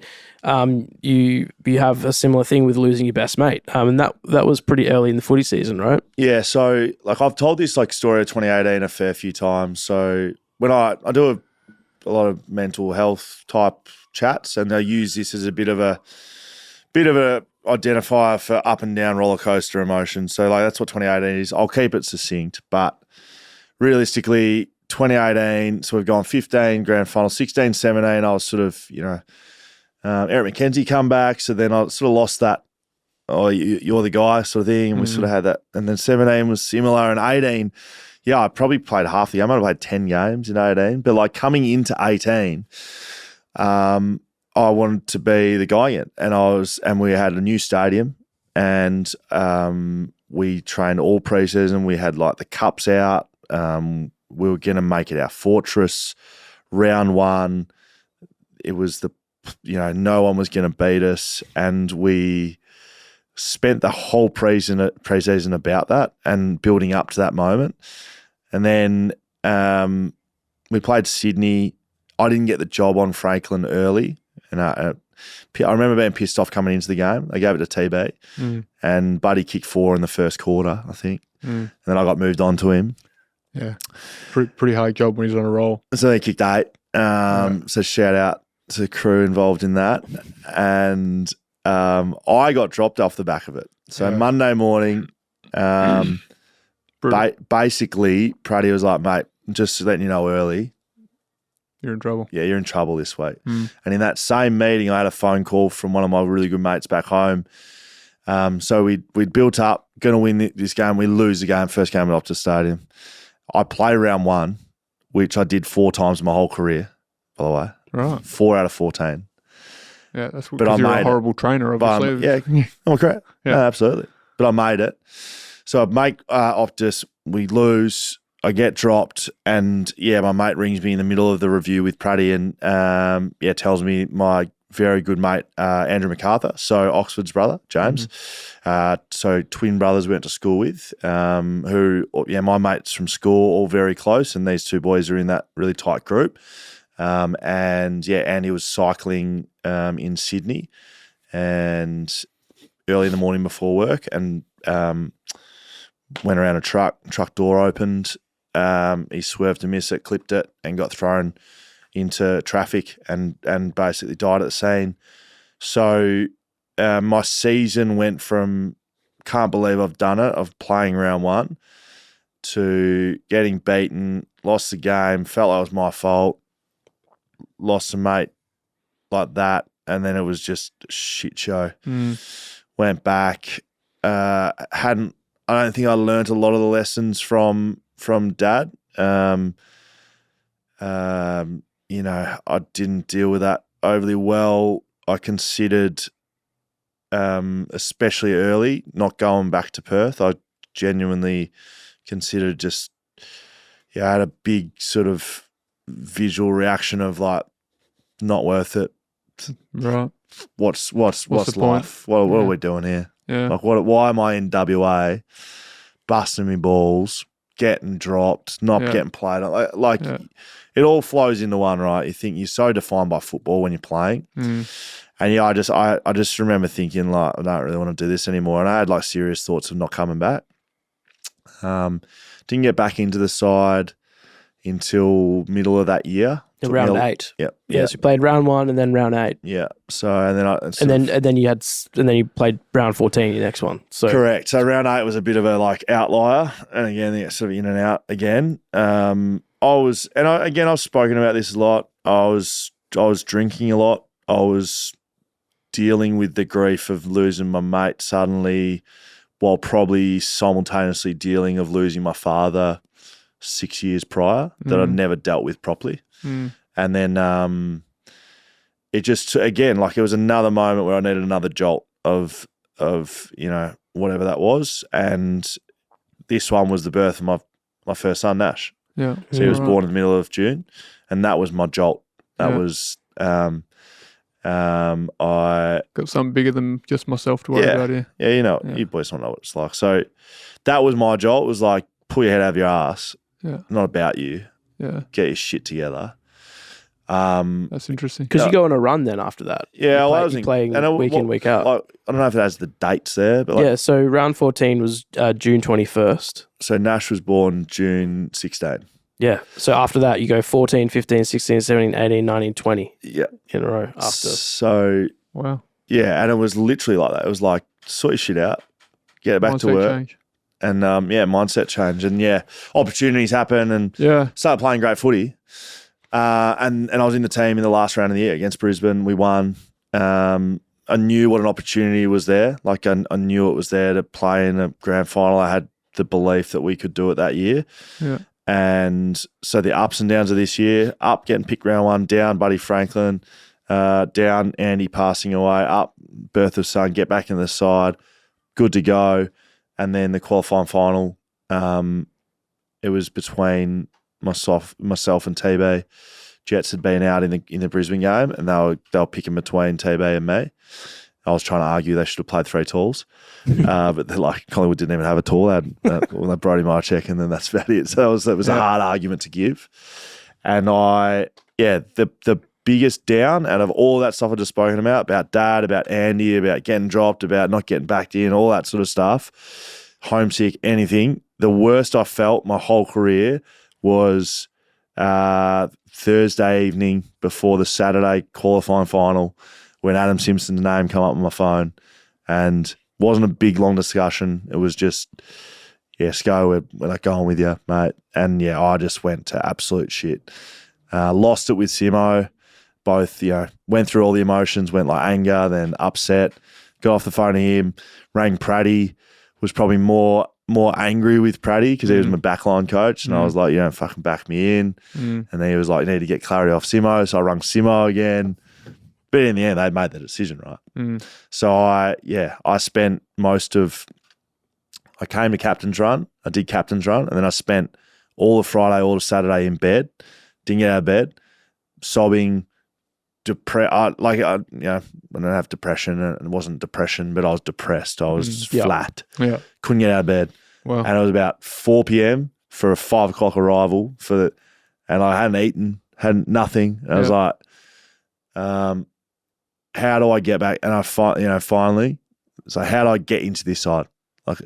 C: you have a similar thing with losing your best mate, and that was pretty early in the footy season, right?
B: Yeah. So I've told this story of 2018 a fair few times. So when I do a lot of mental health type chats, and I use this as a bit of a identifier for up and down roller coaster emotions. So that's what 2018 is. I'll keep it succinct, but realistically 2018, so we've gone 15 grand final, 16, 17, I was sort of, Eric McKenzie come back. So then I sort of lost that, you're the guy sort of thing. And we sort of had that. And then 17 was similar, and 18, I probably played half the game. I might have played 10 games in 18, but coming into 18, I wanted to be the guy again, and we had a new stadium, and we trained all preseason. We had the cups out. We were going to make it our fortress. Round one, it was no one was going to beat us, and we spent the whole preseason about that and building up to that moment. And then we played Sydney. I didn't get the job on Franklin early. And I remember being pissed off coming into the game. They gave it to TB. And Buddy kicked 4 in the first quarter, I think. And then I got moved on to him.
A: Yeah. Pretty hard job when he's on a roll.
B: So they kicked 8. So shout out to the crew involved in that. And I got dropped off the back of it. So Monday morning, basically, Praddy was like, mate, just letting you know early.
A: You're in trouble.
B: Yeah, you're in trouble this week. And in that same meeting, I had a phone call from one of my really good mates back home. So we'd built up, going to win this game. We lose the game, first game at Optus Stadium. I play round 1, which I did 4 times in my whole career, by the way.
A: Right.
B: 4 out of 14.
A: Yeah, that's because you're a horrible trainer, obviously.
B: Yeah, I'm correct.
A: Yeah.
B: No, absolutely. But I made it. So I make Optus, we lose, I get dropped, and my mate rings me in the middle of the review with Praddy and tells me my very good mate, Andrew MacArthur, so Oxford's brother, James. So twin brothers we went to school with, who, my mates from school, all very close, and these 2 boys are in that really tight group. Andy was cycling in Sydney and early in the morning before work and went around a truck door opened. He swerved to miss it, clipped it, and got thrown into traffic and basically died at the scene. So my season went from can't believe I've done it, of playing round 1, to getting beaten, lost the game, felt like it was my fault, lost a mate like that, and then it was just a shit show. Went back. I don't think I learned a lot of the lessons from Dad. I didn't deal with that overly well. I considered, especially early, not going back to Perth. I genuinely considered just, I had a big sort of visual reaction of like, not worth it.
A: Right.
B: What's
A: the
B: life?
A: point?
B: What are we doing here?
A: Yeah.
B: Like, why am I in WA, busting me balls, getting dropped, not getting played? It all flows into one, right? You think you're so defined by football when you're playing. And I just remember thinking, like, I don't really want to do this anymore. And I had like serious thoughts of not coming back. Didn't get back into the side until middle of that year.
C: Round 8.
B: Yep.
C: Yeah. So you played round 1 and then round 8.
B: Yeah. So and
C: then you played round 14 your next one. So
B: correct. So round 8 was a bit of a like outlier, and again, sort of in and out again. I've spoken about this a lot. I was drinking a lot. I was dealing with the grief of losing my mate suddenly, while probably simultaneously dealing of losing my father 6 years prior that I'd never dealt with properly. And then it just, again, like it was another moment where I needed another jolt of whatever that was. And this one was the birth of my first son, Nash.
A: Yeah.
B: So he was born in the middle of June, and that was my jolt. That was I
A: got something bigger than just myself to worry about here.
B: Yeah, you boys don't know what it's like. So that was my jolt. It was like, pull your head out of your ass.
A: Yeah.
B: Not about you.
A: Yeah.
B: Get your shit together.
A: That's interesting.
C: Because you go on a run then after that.
B: Yeah,
C: you're playing week in, week out.
B: I don't know if it has the dates there, but
C: so round 14 was June 21st.
B: So Nash was born June 16.
C: Yeah. So after that, you go 14, 15, 16, 17, 18, 19, 20.
B: Yeah.
C: In a row after.
B: So,
A: wow.
B: Yeah, and it was literally like that. It was like, sort your shit out, get back to work.
A: Change.
B: And mindset change. And opportunities happen and started playing great footy. And I was in the team in the last round of the year against Brisbane. We won. I knew what an opportunity was there. Like I knew it was there to play in a grand final. I had the belief that we could do it that year.
A: Yeah.
B: And so the ups and downs of this year, up getting picked round 1, down Buddy Franklin, down Andy passing away, up birth of son, get back in the side, good to go. And then the qualifying final, it was between myself and TB. Jets had been out in the Brisbane game, and they were picking between TB and me. I was trying to argue they should have played 3 talls. But they're like, Collingwood didn't even have a tall. They had Brody Marchek, and then that's about it. So it was a hard argument to give. And the biggest down out of all that stuff I've just spoken about Dad, about Andy, about getting dropped, about not getting backed in, all that sort of stuff, homesick, anything. The worst I felt my whole career was Thursday evening before the Saturday qualifying final, when Adam Simpson's name come up on my phone, and wasn't a big long discussion. It was just, Sco, we're not going with you, mate. And I just went to absolute shit. Lost it with Simo. Both, went through all the emotions, went like anger, then upset. Got off the phone to him, rang Praddy, was probably more angry with Praddy because he was my backline coach, and I was like, you don't fucking back me in. And then he was like, you need to get clarity off Simo. So I rung Simo again. But in the end, they'd made the decision, right? So I spent I came to captain's run. I did captain's run, and then I spent all the Friday, all the Saturday in bed. Didn't get out of bed, sobbing, depressed. I don't have depression, and it wasn't depression, but I was depressed. I was flat. Yeah, couldn't get out of bed. Wow. And it was about 4 p.m. for a 5 o'clock arrival and I hadn't eaten, had nothing. And I was like, how do I get back? And I finally, so how do I get into this side? Like,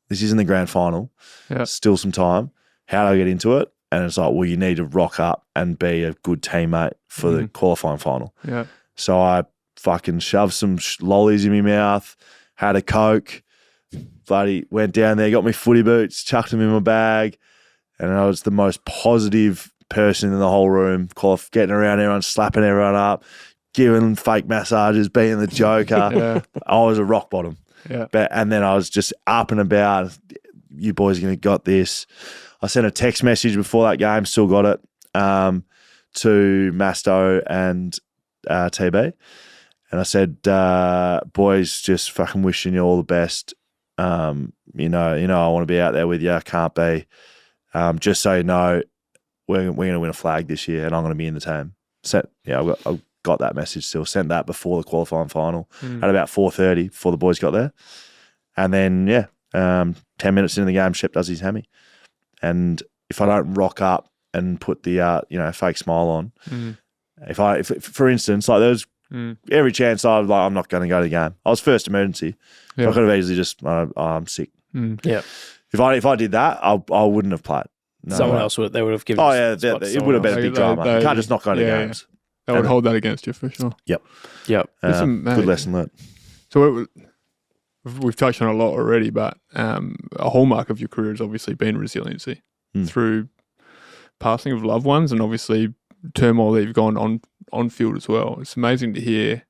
B: this isn't the grand final. Yeah. Still some time. How do I get into it? And it's like, well, you need to rock up and be a good teammate for the qualifying final. Yeah. So I fucking shoved some lollies in my mouth, had a Coke, bloody went down there, got me footy boots, chucked them in my bag, and I was the most positive person in the whole room, getting around everyone, slapping everyone up, giving fake massages, being the joker. I was a rock bottom. Yeah. And then I was just up and about. You boys are going to got this. I sent a text message before that game, still got it, to Masto and TB. And I said, boys, just fucking wishing you all the best. I want to be out there with you. I can't be. Just so you know, we're going to win a flag this year, and I'm going to be in the team. I've got that message still. Sent that before the qualifying final at about 4:30 before the boys got there. And then, 10 minutes into the game, Shep does his hammy. And if I don't rock up and put the fake smile on, if for instance, like there was every chance I'm not going to go to the game. I was first emergency. Yeah. I could have easily just I'm sick. Yeah. If I did that, I wouldn't have played. No,
C: someone else would have given.
B: Oh yeah, it would have been a big drama. You can't just not go to games.
A: They would hold that against you for sure.
B: Yep. Good lesson learned.
A: So we've touched on a lot already, but a hallmark of your career has obviously been resiliency through passing of loved ones, and obviously turmoil that you've gone on field as well. It's amazing to hear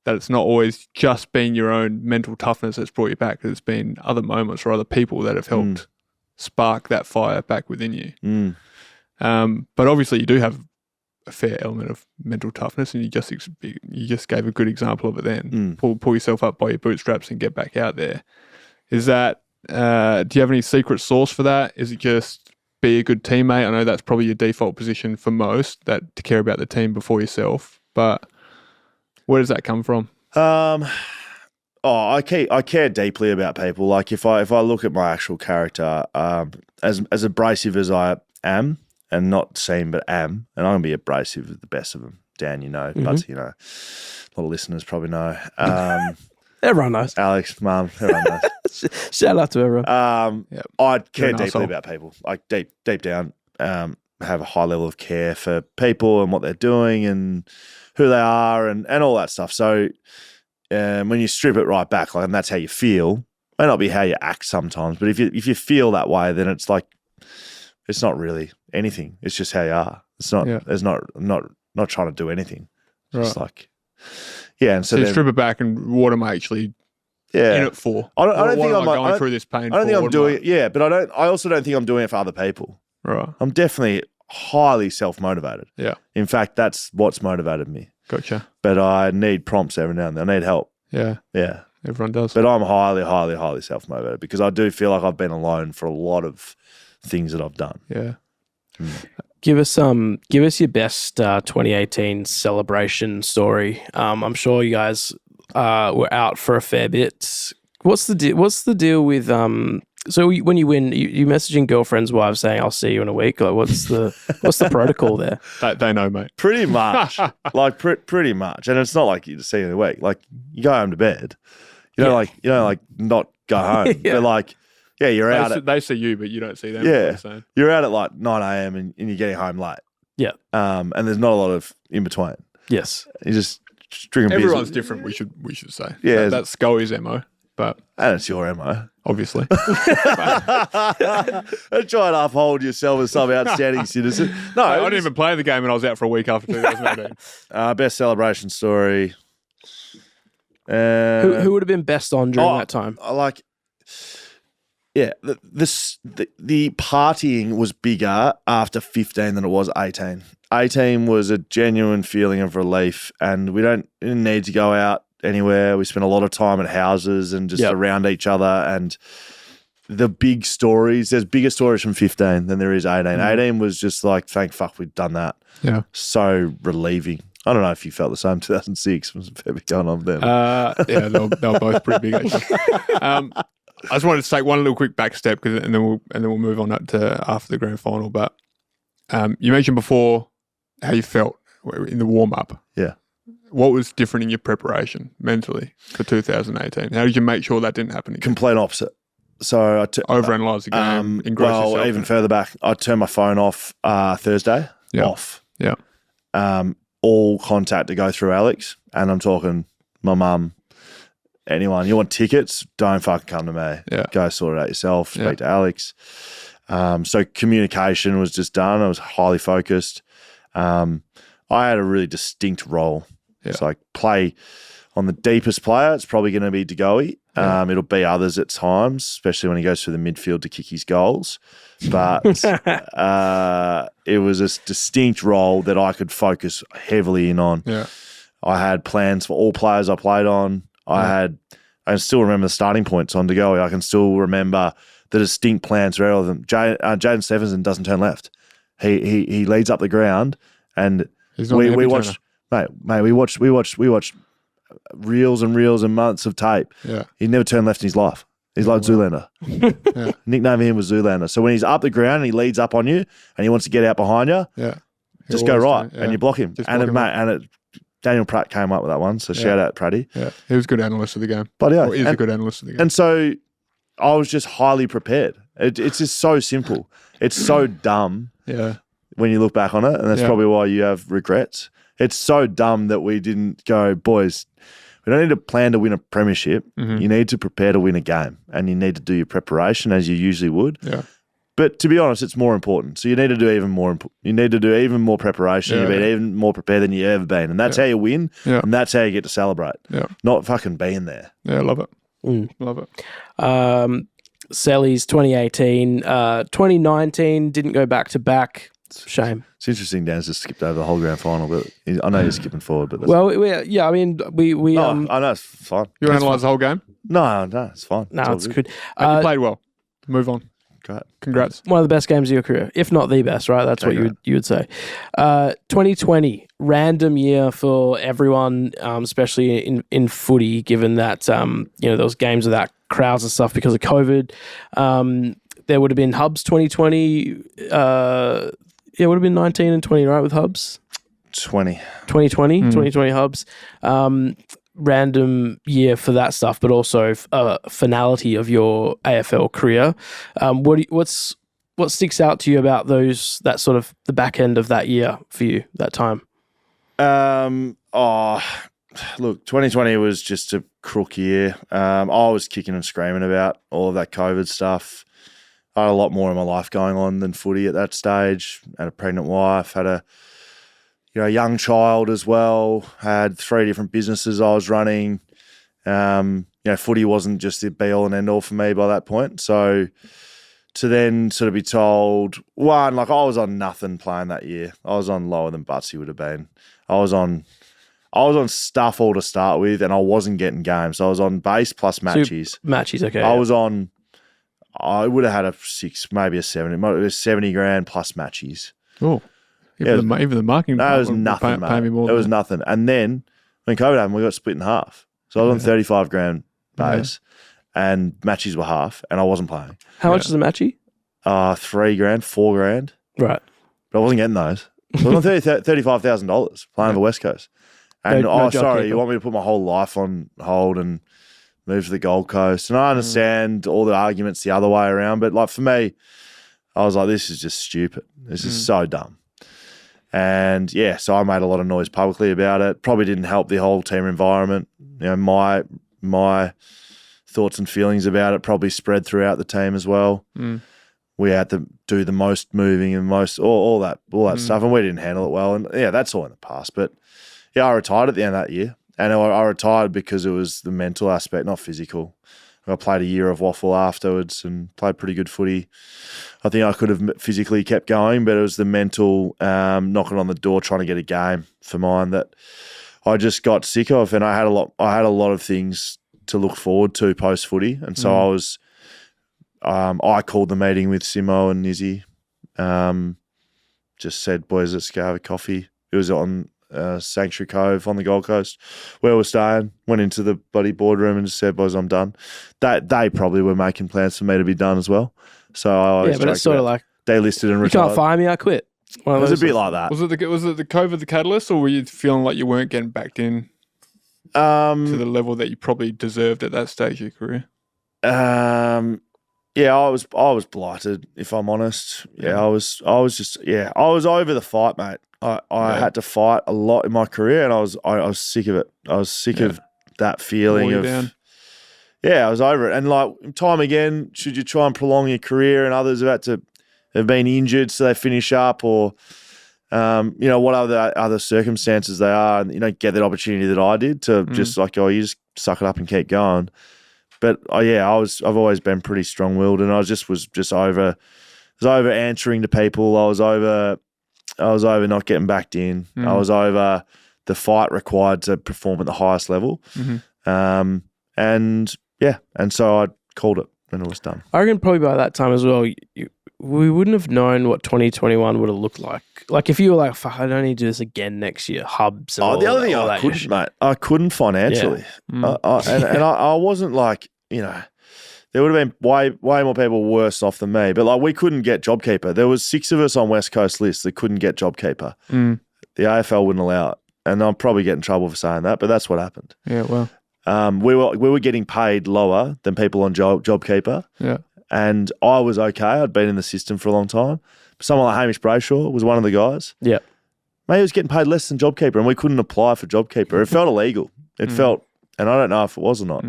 A: that it's not always just been your own mental toughness that's brought you back, because it's been other moments or other people that have helped spark that fire back within you. But obviously you do have a fair element of mental toughness, and you just gave a good example of it then. Pull yourself up by your bootstraps and get back out there. Is that, do you have any secret sauce for that? Is it just be a good teammate? I know that's probably your default position for most, that to care about the team before yourself, but where does that come from?
B: I care deeply about people. Like if I look at my actual character, as abrasive as I am, and not seem but am, and I'm going to be abrasive with the best of them. Dan, but a lot of listeners probably know.
C: Everyone knows.
B: Alex, Mum, everyone knows.
C: Shout out to everyone.
B: I care deeply about people. Like deep down, have a high level of care for people and what they're doing and who they are and all that stuff. So when you strip it right back, and that's how you feel, it may not be how you act sometimes, but if you feel that way, then it's like, it's not really anything. It's just how you are. It's not. Yeah. It's not trying to do anything. Right. It's like, And so
A: you strip it back, and what am I actually in it for?
B: I don't think I'm
A: going through this pain.
B: I don't think I'm doing it. Yeah, but I also don't think I'm doing it for other people.
A: Right.
B: I'm definitely highly self-motivated. Yeah. In fact, that's what's motivated me.
A: Gotcha.
B: But I need prompts every now and then. I need help.
A: Yeah.
B: Yeah.
A: Everyone does.
B: But I'm highly, highly, highly self-motivated, because I do feel like I've been alone for a lot of things that I've done.
A: Yeah.
C: Give us your best 2018 celebration story. I'm sure you guys were out for a fair bit. What's the deal with So when you win, you messaging girlfriends' wives saying, "I'll see you in a week." Like, what's the protocol there?
A: They know, mate.
B: Pretty much, like pretty much, and it's not like you see in a week. Like you go home to bed, you don't not go home.
C: Yeah.
B: But like, yeah, you're out.
A: They see you, but you don't see them.
B: Yeah, you're out at like 9 a.m. and you're getting home late.
C: Yeah,
B: and there's not a lot of in between.
C: Yes,
B: you just drinking beers.
A: Everyone's different. We should say.
B: Yeah,
A: that's Scully's MO, but
B: and it's your MO.
A: Obviously.
B: Don't try and uphold yourself as some outstanding citizen. No,
A: I didn't even play the game and I was out for a week after 2018.
B: Best celebration story.
C: Who would have been best on during that time?
B: The partying was bigger after 15 than it was 18. 18 was a genuine feeling of relief, and we didn't need to go out anywhere. We spent a lot of time at houses and just around each other. And the big stories, there's bigger stories from 15 than there is 18. 18 was just like, thank fuck we'd done that.
A: Yeah.
B: So relieving. I don't know if you felt the same. 2006 was a fair bit going on then.
A: Yeah, they were both pretty big actually. I just wanted to take one little quick back step and then we'll move on up to after the grand final. But you mentioned before how you felt in the warm up.
B: Yeah.
A: What was different in your preparation mentally for 2018? How did you make sure that didn't happen again?
B: Complete opposite. So
A: overanalyze the game.
B: Even further back, I turned my phone off Thursday.
A: Yeah.
B: Off.
A: Yeah.
B: All contact to go through Alex, and I'm talking my mum. Anyone, you want tickets? Don't fucking come to me.
A: Yeah.
B: Go sort it out yourself. Speak to Alex. So communication was just done. I was highly focused. I had a really distinct role.
A: Yeah.
B: It's like play on the deepest player. It's probably going to be DeGoey. It'll be others at times, especially when he goes through the midfield to kick his goals. But it was a distinct role that I could focus heavily in on.
A: Yeah.
B: I had plans for all players I played on. I can still remember the starting points on DeGoey. I can still remember the distinct plans for all of them. Jaden Stephenson doesn't turn left. He leads up the ground, and we watched. Mate, we watched reels and reels and months of tape.
A: Yeah.
B: He never turned left in his life. He's like Zoolander.
A: Yeah.
B: Nickname him was Zoolander. So when he's up the ground and he leads up on you and he wants to get out behind you, just go right and you block him. Daniel Pratt came up with that one, so shout out Pratty.
A: Yeah, he was a good analyst of the game.
B: But yeah,
A: he's a good analyst of the game.
B: And so I was just highly prepared. It's just so simple. It's so dumb.
A: Yeah.
B: When you look back on it, and that's probably why you have regrets. It's so dumb that we didn't go, boys, we don't need to plan to win a premiership.
A: Mm-hmm.
B: You need to prepare to win a game, and you need to do your preparation as you usually would.
A: Yeah.
B: But to be honest, it's more important. So you need to do even more. You need to do even more preparation. You need to be even more prepared than you've ever been, and that's how you win.
A: Yeah.
B: And that's how you get to celebrate.
A: Yeah.
B: Not fucking being there.
A: Yeah, I love it. Love it.
C: Selly's 2018, 2019 didn't go back to back. Shame.
B: It's interesting. Dan's just skipped over the whole grand final, but I know you're skipping forward. But that's
C: I mean, we.
B: I know it's fine.
A: You want to analyse the whole game?
B: No, it's fine.
C: No, it's good.
A: And you played well. Move on.
B: Great.
A: Congrats.
C: One of the best games of your career, if not the best, right? That's what you would say. 2020, random year for everyone, especially in footy, given that there was games without crowds and stuff because of COVID. There would have been Hubs 2020. It would have been 19 and 20, right, with Hubs? 2020 Hubs. Random year for that stuff, but also finality of your AFL career. What sticks out to you about that sort of the back end of that year for you, that time?
B: Look, 2020 was just a crook year. I was kicking and screaming about all of that COVID stuff. I had a lot more in my life going on than footy at that stage. Had a pregnant wife, had a young child as well. Had 3 different businesses I was running. Footy wasn't just the be all and end all for me by that point. So to then sort of be told, I was on nothing playing that year. I was on lower than Butsy would have been. I was on stuff all to start with, and I wasn't getting games. So I was on base plus matches.
C: Matches, okay.
B: I would have had a 6, maybe a 7. It might have been 70 grand plus matches.
A: Oh, even the marketing.
B: No, it was nothing, mate. It was nothing. And then when COVID happened, we got split in half. So I was on 35 grand base, and matches were half, and I wasn't playing.
C: How much is a matchy?
B: 3 grand, 4 grand.
C: Right.
B: But I wasn't getting those. So I was on $35,000 playing for West Coast. And,
C: No job
B: sorry,
C: keeper.
B: you want me to put my whole life on hold and move to the Gold Coast? And I understand all the arguments the other way around, but like for me, I was like, this is just stupid. This is so dumb. And yeah, so I made a lot of noise publicly about it. Probably didn't help the whole team environment. You know, my thoughts and feelings about it probably spread throughout the team as well. We had to do the most moving and most all that stuff, and we didn't handle it well. And yeah, that's all in the past. But yeah, I retired at the end of that year, and I retired because it was the mental aspect, not physical. I played a year of waffle afterwards and played pretty good footy. I think I could have physically kept going, but it was the mental knocking on the door trying to get a game for mine that I just got sick of. And I had a lot of things to look forward to post footy, and so I was. I called the meeting with Simo and Nizzy. Just said, boys, let's go have a coffee. It was on Sanctuary Cove on the Gold Coast where we're staying. Went into the bloody boardroom and just said, boys, I'm done. They probably were making plans for me to be done as well. So I always
C: but it's sort of like,
B: delisted and
C: you
B: retired.
C: can't fire me, I quit.
B: It was a bit like that.
A: Was it the COVID the catalyst, or were you feeling like you weren't getting backed in to the level that you probably deserved at that stage of your career?
B: Yeah, I was blighted, if I'm honest. Yeah, I was over the fight, mate. I had to fight a lot in my career, and I was sick of it. I was sick of that feeling of I was over it. And like time again, should you try and prolong your career, and others have been injured, so they finish up, or what other circumstances they are, and you don't get that opportunity that I did to just like, you just suck it up and keep going. But I've always been pretty strong-willed, and I was just over answering to people. I was over not getting backed in. I was over the fight required to perform at the highest level. And so I called it when it was done.
C: I reckon probably by that time as well, we wouldn't have known what 2021 would have looked like. Like if you were like, fuck, I don't need to do this again next year, hubs and all
B: the other thing
C: all
B: I
C: that
B: couldn't,
C: shit.
B: mate. I couldn't financially. I wasn't like, there would have been way more people worse off than me. But like we couldn't get JobKeeper. There was 6 of us on West Coast lists that couldn't get JobKeeper. The AFL wouldn't allow it. And I'll probably get in trouble for saying that, but that's what happened.
A: Yeah, well.
B: We were getting paid lower than people on JobKeeper.
A: Yeah.
B: And I was okay. I'd been in the system for a long time. Someone like Hamish Brayshaw was one of the guys.
C: Yeah.
B: Mate, he was getting paid less than JobKeeper, and we couldn't apply for JobKeeper. It felt illegal. It felt, and I don't know if it was or not,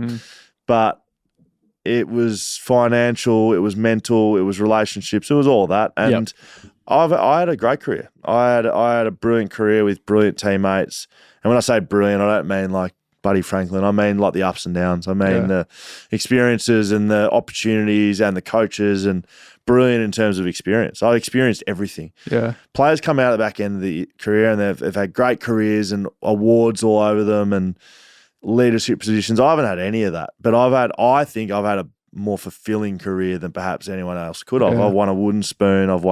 B: but it was financial, it was mental, it was relationships, it was all that. And I had a great career. I had a brilliant career with brilliant teammates. And when I say brilliant, I don't mean like Buddy Franklin. I mean like the ups and downs. I mean the experiences and the opportunities and the coaches, and brilliant in terms of experience. I experienced everything. Yeah. Players come out at the back end of the career and they've had great careers and awards all over them and leadership positions. I haven't had any of that, but I think I've had a more fulfilling career than perhaps anyone else could have. I've won a wooden spoon. I've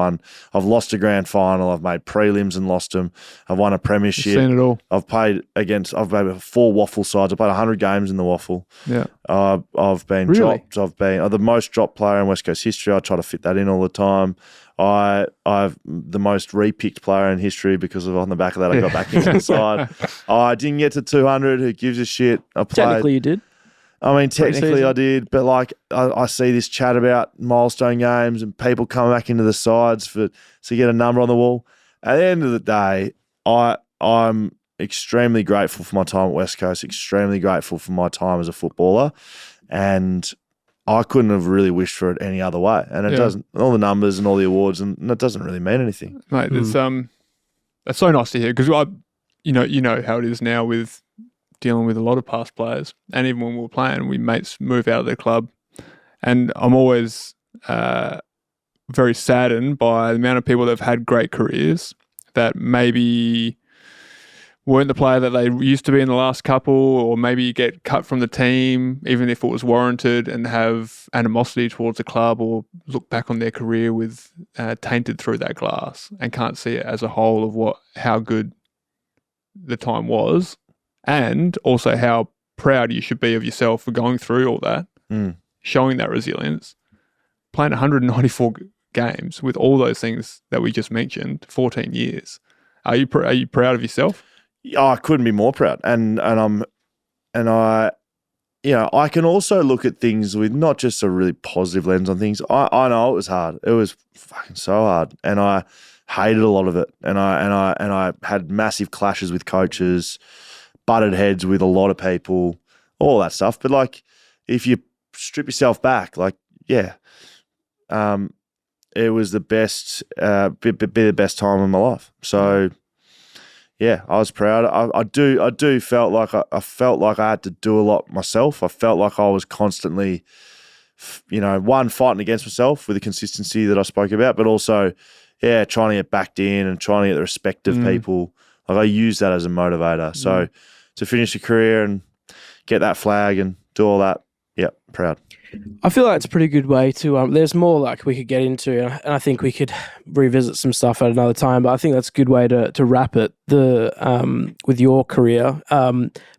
B: lost a grand final. I've made prelims and lost them. I've won a premiership.
A: You've seen it all.
B: I've played 4 waffle sides. I've played 100 games in the waffle. Yeah. I've been dropped. I've been the most dropped player in West Coast history. I try to fit that in all the time. I've the most repicked player in history because of on the back of that I got back into the side. I didn't get to 200. Who gives a shit? I played.
C: Technically, you did.
B: I mean, technically I did, but like I see this chat about milestone games and people coming back into the sides to get a number on the wall. At the end of the day, I'm extremely grateful for my time at West Coast, extremely grateful for my time as a footballer, and I couldn't have really wished for it any other way. And it doesn't, all the numbers and all the awards, and it doesn't really mean anything.
A: Mate, it's that's so nice to hear, because you know how it is now with dealing with a lot of past players, and even when we were playing, we mates move out of the club, and I'm always very saddened by the amount of people that have had great careers that maybe weren't the player that they used to be in the last couple, or maybe you get cut from the team even if it was warranted, and have animosity towards the club, or look back on their career with tainted through that glass and can't see it as a whole of how good the time was, and also how proud you should be of yourself for going through all that, showing that resilience, playing 194 games with all those things that we just mentioned, 14 years. Are you proud of yourself?
B: Yeah, I couldn't be more proud. And I can also look at things with not just a really positive lens on things. I know it was hard. It was fucking so hard, and I hated a lot of it. And I had massive clashes with coaches, butted heads with a lot of people, all that stuff. But like, if you strip yourself back, like, yeah, it was the best, be the best time of my life. So, yeah, I was proud. I do felt like I felt like I had to do a lot myself. I felt like I was constantly, one, fighting against myself with the consistency that I spoke about, but also, yeah, trying to get backed in and trying to get the respect of people. Like, I use that as a motivator. So to finish a career and get that flag and do all that, yeah, proud.
C: I feel like it's a pretty good way to. There's more like we could get into, and I think we could revisit some stuff at another time. But I think that's a good way to wrap it. With your career,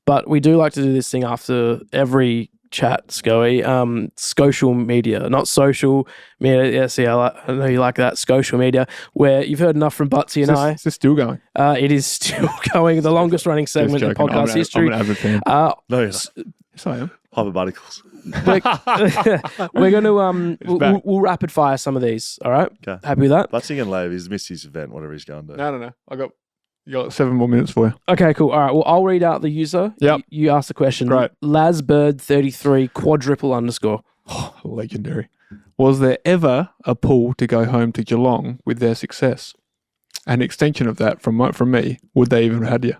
C: but we do like to do this thing after every chat, Scoey. Social media, not social media. Yeah, see, I know you like that. Social media, where you've heard enough from Butsy and I.
A: Is this still going?
C: It is still going. The longest running segment in podcast history.
A: I'm an avid fan.
B: No, you're not.
A: Yes, I am.
B: Hyperboticals.
C: We're going to we'll rapid fire some of these. All right.
B: Okay.
C: Happy with that?
B: Butsy and Lave, he's missed his event, whatever he's going to.
A: No. You got 7 more minutes for you.
C: Okay, cool. All right. Well, I'll read out the user.
A: Yep.
C: You ask the question.
A: Great.
C: Lazbird33 _.
A: Oh, legendary. Was there ever a pull to go home to Geelong with their success? An extension of that from me, would they even have had you?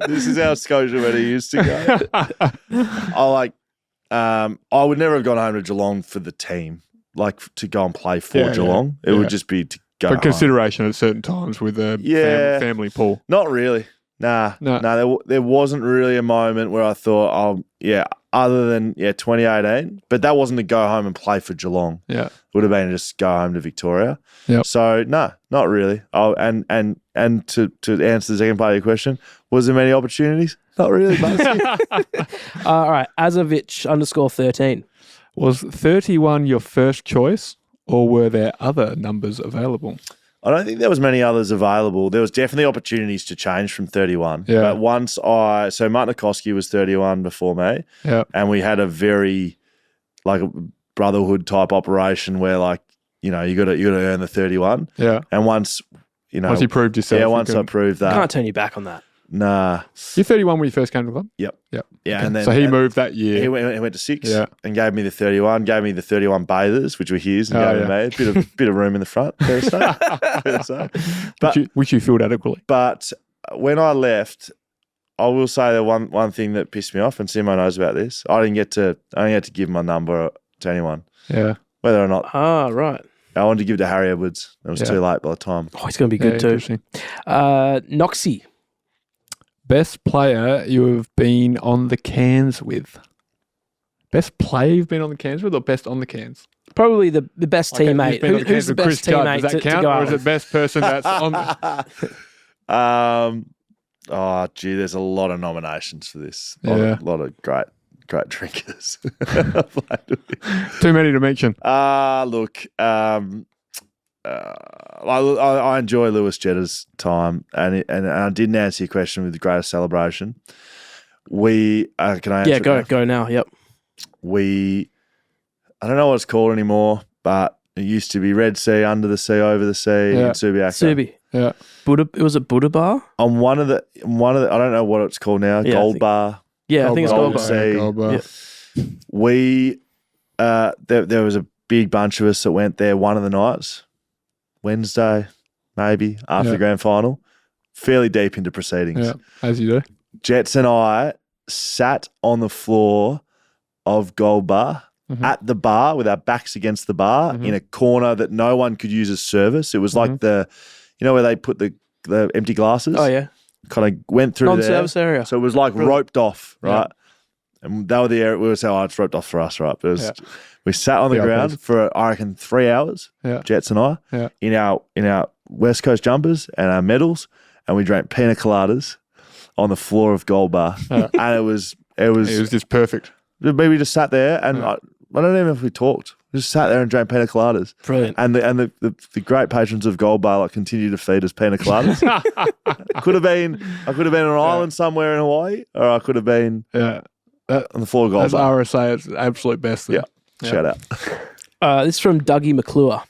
B: This is how Scotia Wetter used to go. I would never have gone home to Geelong for the team, like to go and play for Geelong. It would just be to go
A: For
B: home.
A: consideration at certain times with a family pull.
B: Not really. Nah. There wasn't really a moment where I thought, other than 2018, but that wasn't to go home and play for Geelong.
A: Yeah.
B: It would have been just go home to Victoria.
A: Yep.
B: So no, not really. Oh, and to answer the second part of your question, was there many opportunities? Not really,
C: All right. Azovich _13.
A: Was 31 your first choice, or were there other numbers available?
B: I don't think there was many others available. There was definitely opportunities to change from 31.
A: Yeah.
B: But once so Martin Nikoski was 31 before me.
A: Yeah.
B: And we had a very like a brotherhood type operation where you got to earn the 31.
A: Yeah.
B: And once
A: you proved yourself.
B: Yeah, once I proved that.
C: Can't turn you back on that.
B: Nah.
A: You're 31 when you first came to the club?
B: Yep.
A: Yeah.
B: Okay. And then
A: so he moved that year.
B: He went to 6
A: Yeah.
B: and gave me the 31, gave me the 31 bathers, which were his, and gave me a bit of room in the front, fair to say. But,
A: which you filled adequately.
B: But when I left, I will say that one thing that pissed me off, and Simo knows about this, I didn't get to give my number to anyone.
A: Yeah.
B: Whether or not.
C: Ah, right.
B: I wanted to give it to Harry Edwards. It was too late by the time.
C: Oh, he's going to be good too. Noxie.
A: Best player you have been on the cans with? Best player you've been on the cans with, or best on the cans?
C: Probably the best teammate. Who's the best teammate
A: Does that count,
C: to go
A: or is
C: with?
A: it best person that's on the...
B: There's a lot of nominations for this.
A: Yeah.
B: A lot of great drinkers.
A: Too many to mention.
B: Look, I enjoy Lewis Jetta's time, and I didn't answer your question with the greatest celebration. Can I answer?
C: Yeah, go now. Yep.
B: I don't know what it's called anymore, but it used to be Red Sea, Under the Sea, Over the Sea, in Subiaco.
C: Subi.
A: Yeah.
C: Was it Buddha Bar?
B: On one of the, I don't know what it's called now.
C: Yeah,
B: Gold Bar.
C: Yeah, I think it's Gold Bar.
B: Sea.
A: Gold Bar.
C: Yeah.
B: There was a big bunch of us that went there one of the nights, Wednesday, maybe, after the grand final, fairly deep into proceedings.
A: Yeah, as you do.
B: Jets and I sat on the floor of Gold Bar at the bar with our backs against the bar in a corner that no one could use as service. It was like where they put the empty glasses.
C: Oh, yeah.
B: Kind of went through
C: Non-service area.
B: So it was like roped off, right? Yeah. And they were the area, we were saying, it's roped off for us, right? But it was, we sat on the ground for, I reckon, 3 hours, Jets and I, in our West Coast jumpers and our medals, and we drank pina coladas on the floor of Gold Bar, and it was
A: It was just perfect.
B: maybe just sat there, and I don't even know if we talked. We just sat there and drank pina coladas.
C: Brilliant.
B: And the great patrons of Gold Bar continue to feed us pina coladas. I could have been on an island somewhere in Hawaii, or I could have been on the floor of Gold
A: As
B: Bar.
A: RSA, it's the absolute best thing.
B: Yeah. Shout out.
C: This is from Dougie McClure.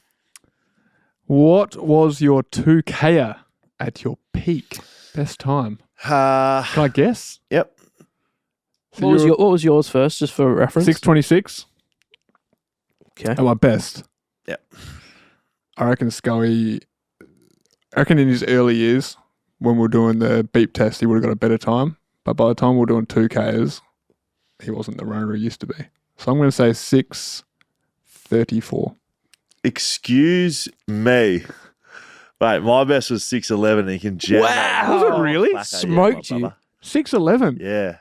A: What was your 2K at your peak? Best time? Can I guess?
B: Yep.
A: So
C: What was yours first, just for reference?
A: 626
C: Okay.
A: at my best.
B: Yep.
A: I reckon Scully, in his early years, when we were doing the beep test, he would have got a better time. But by the time we were doing 2Ks, he wasn't the runner he used to be. So I'm going to say 6:34.
B: Excuse me. Mate, my best was 6:11 and you can jam that.
C: Wow.
A: Was it really?
B: Blacker,
C: Smoked
B: my
C: you.
B: brother.
A: 6:11.
B: Yeah.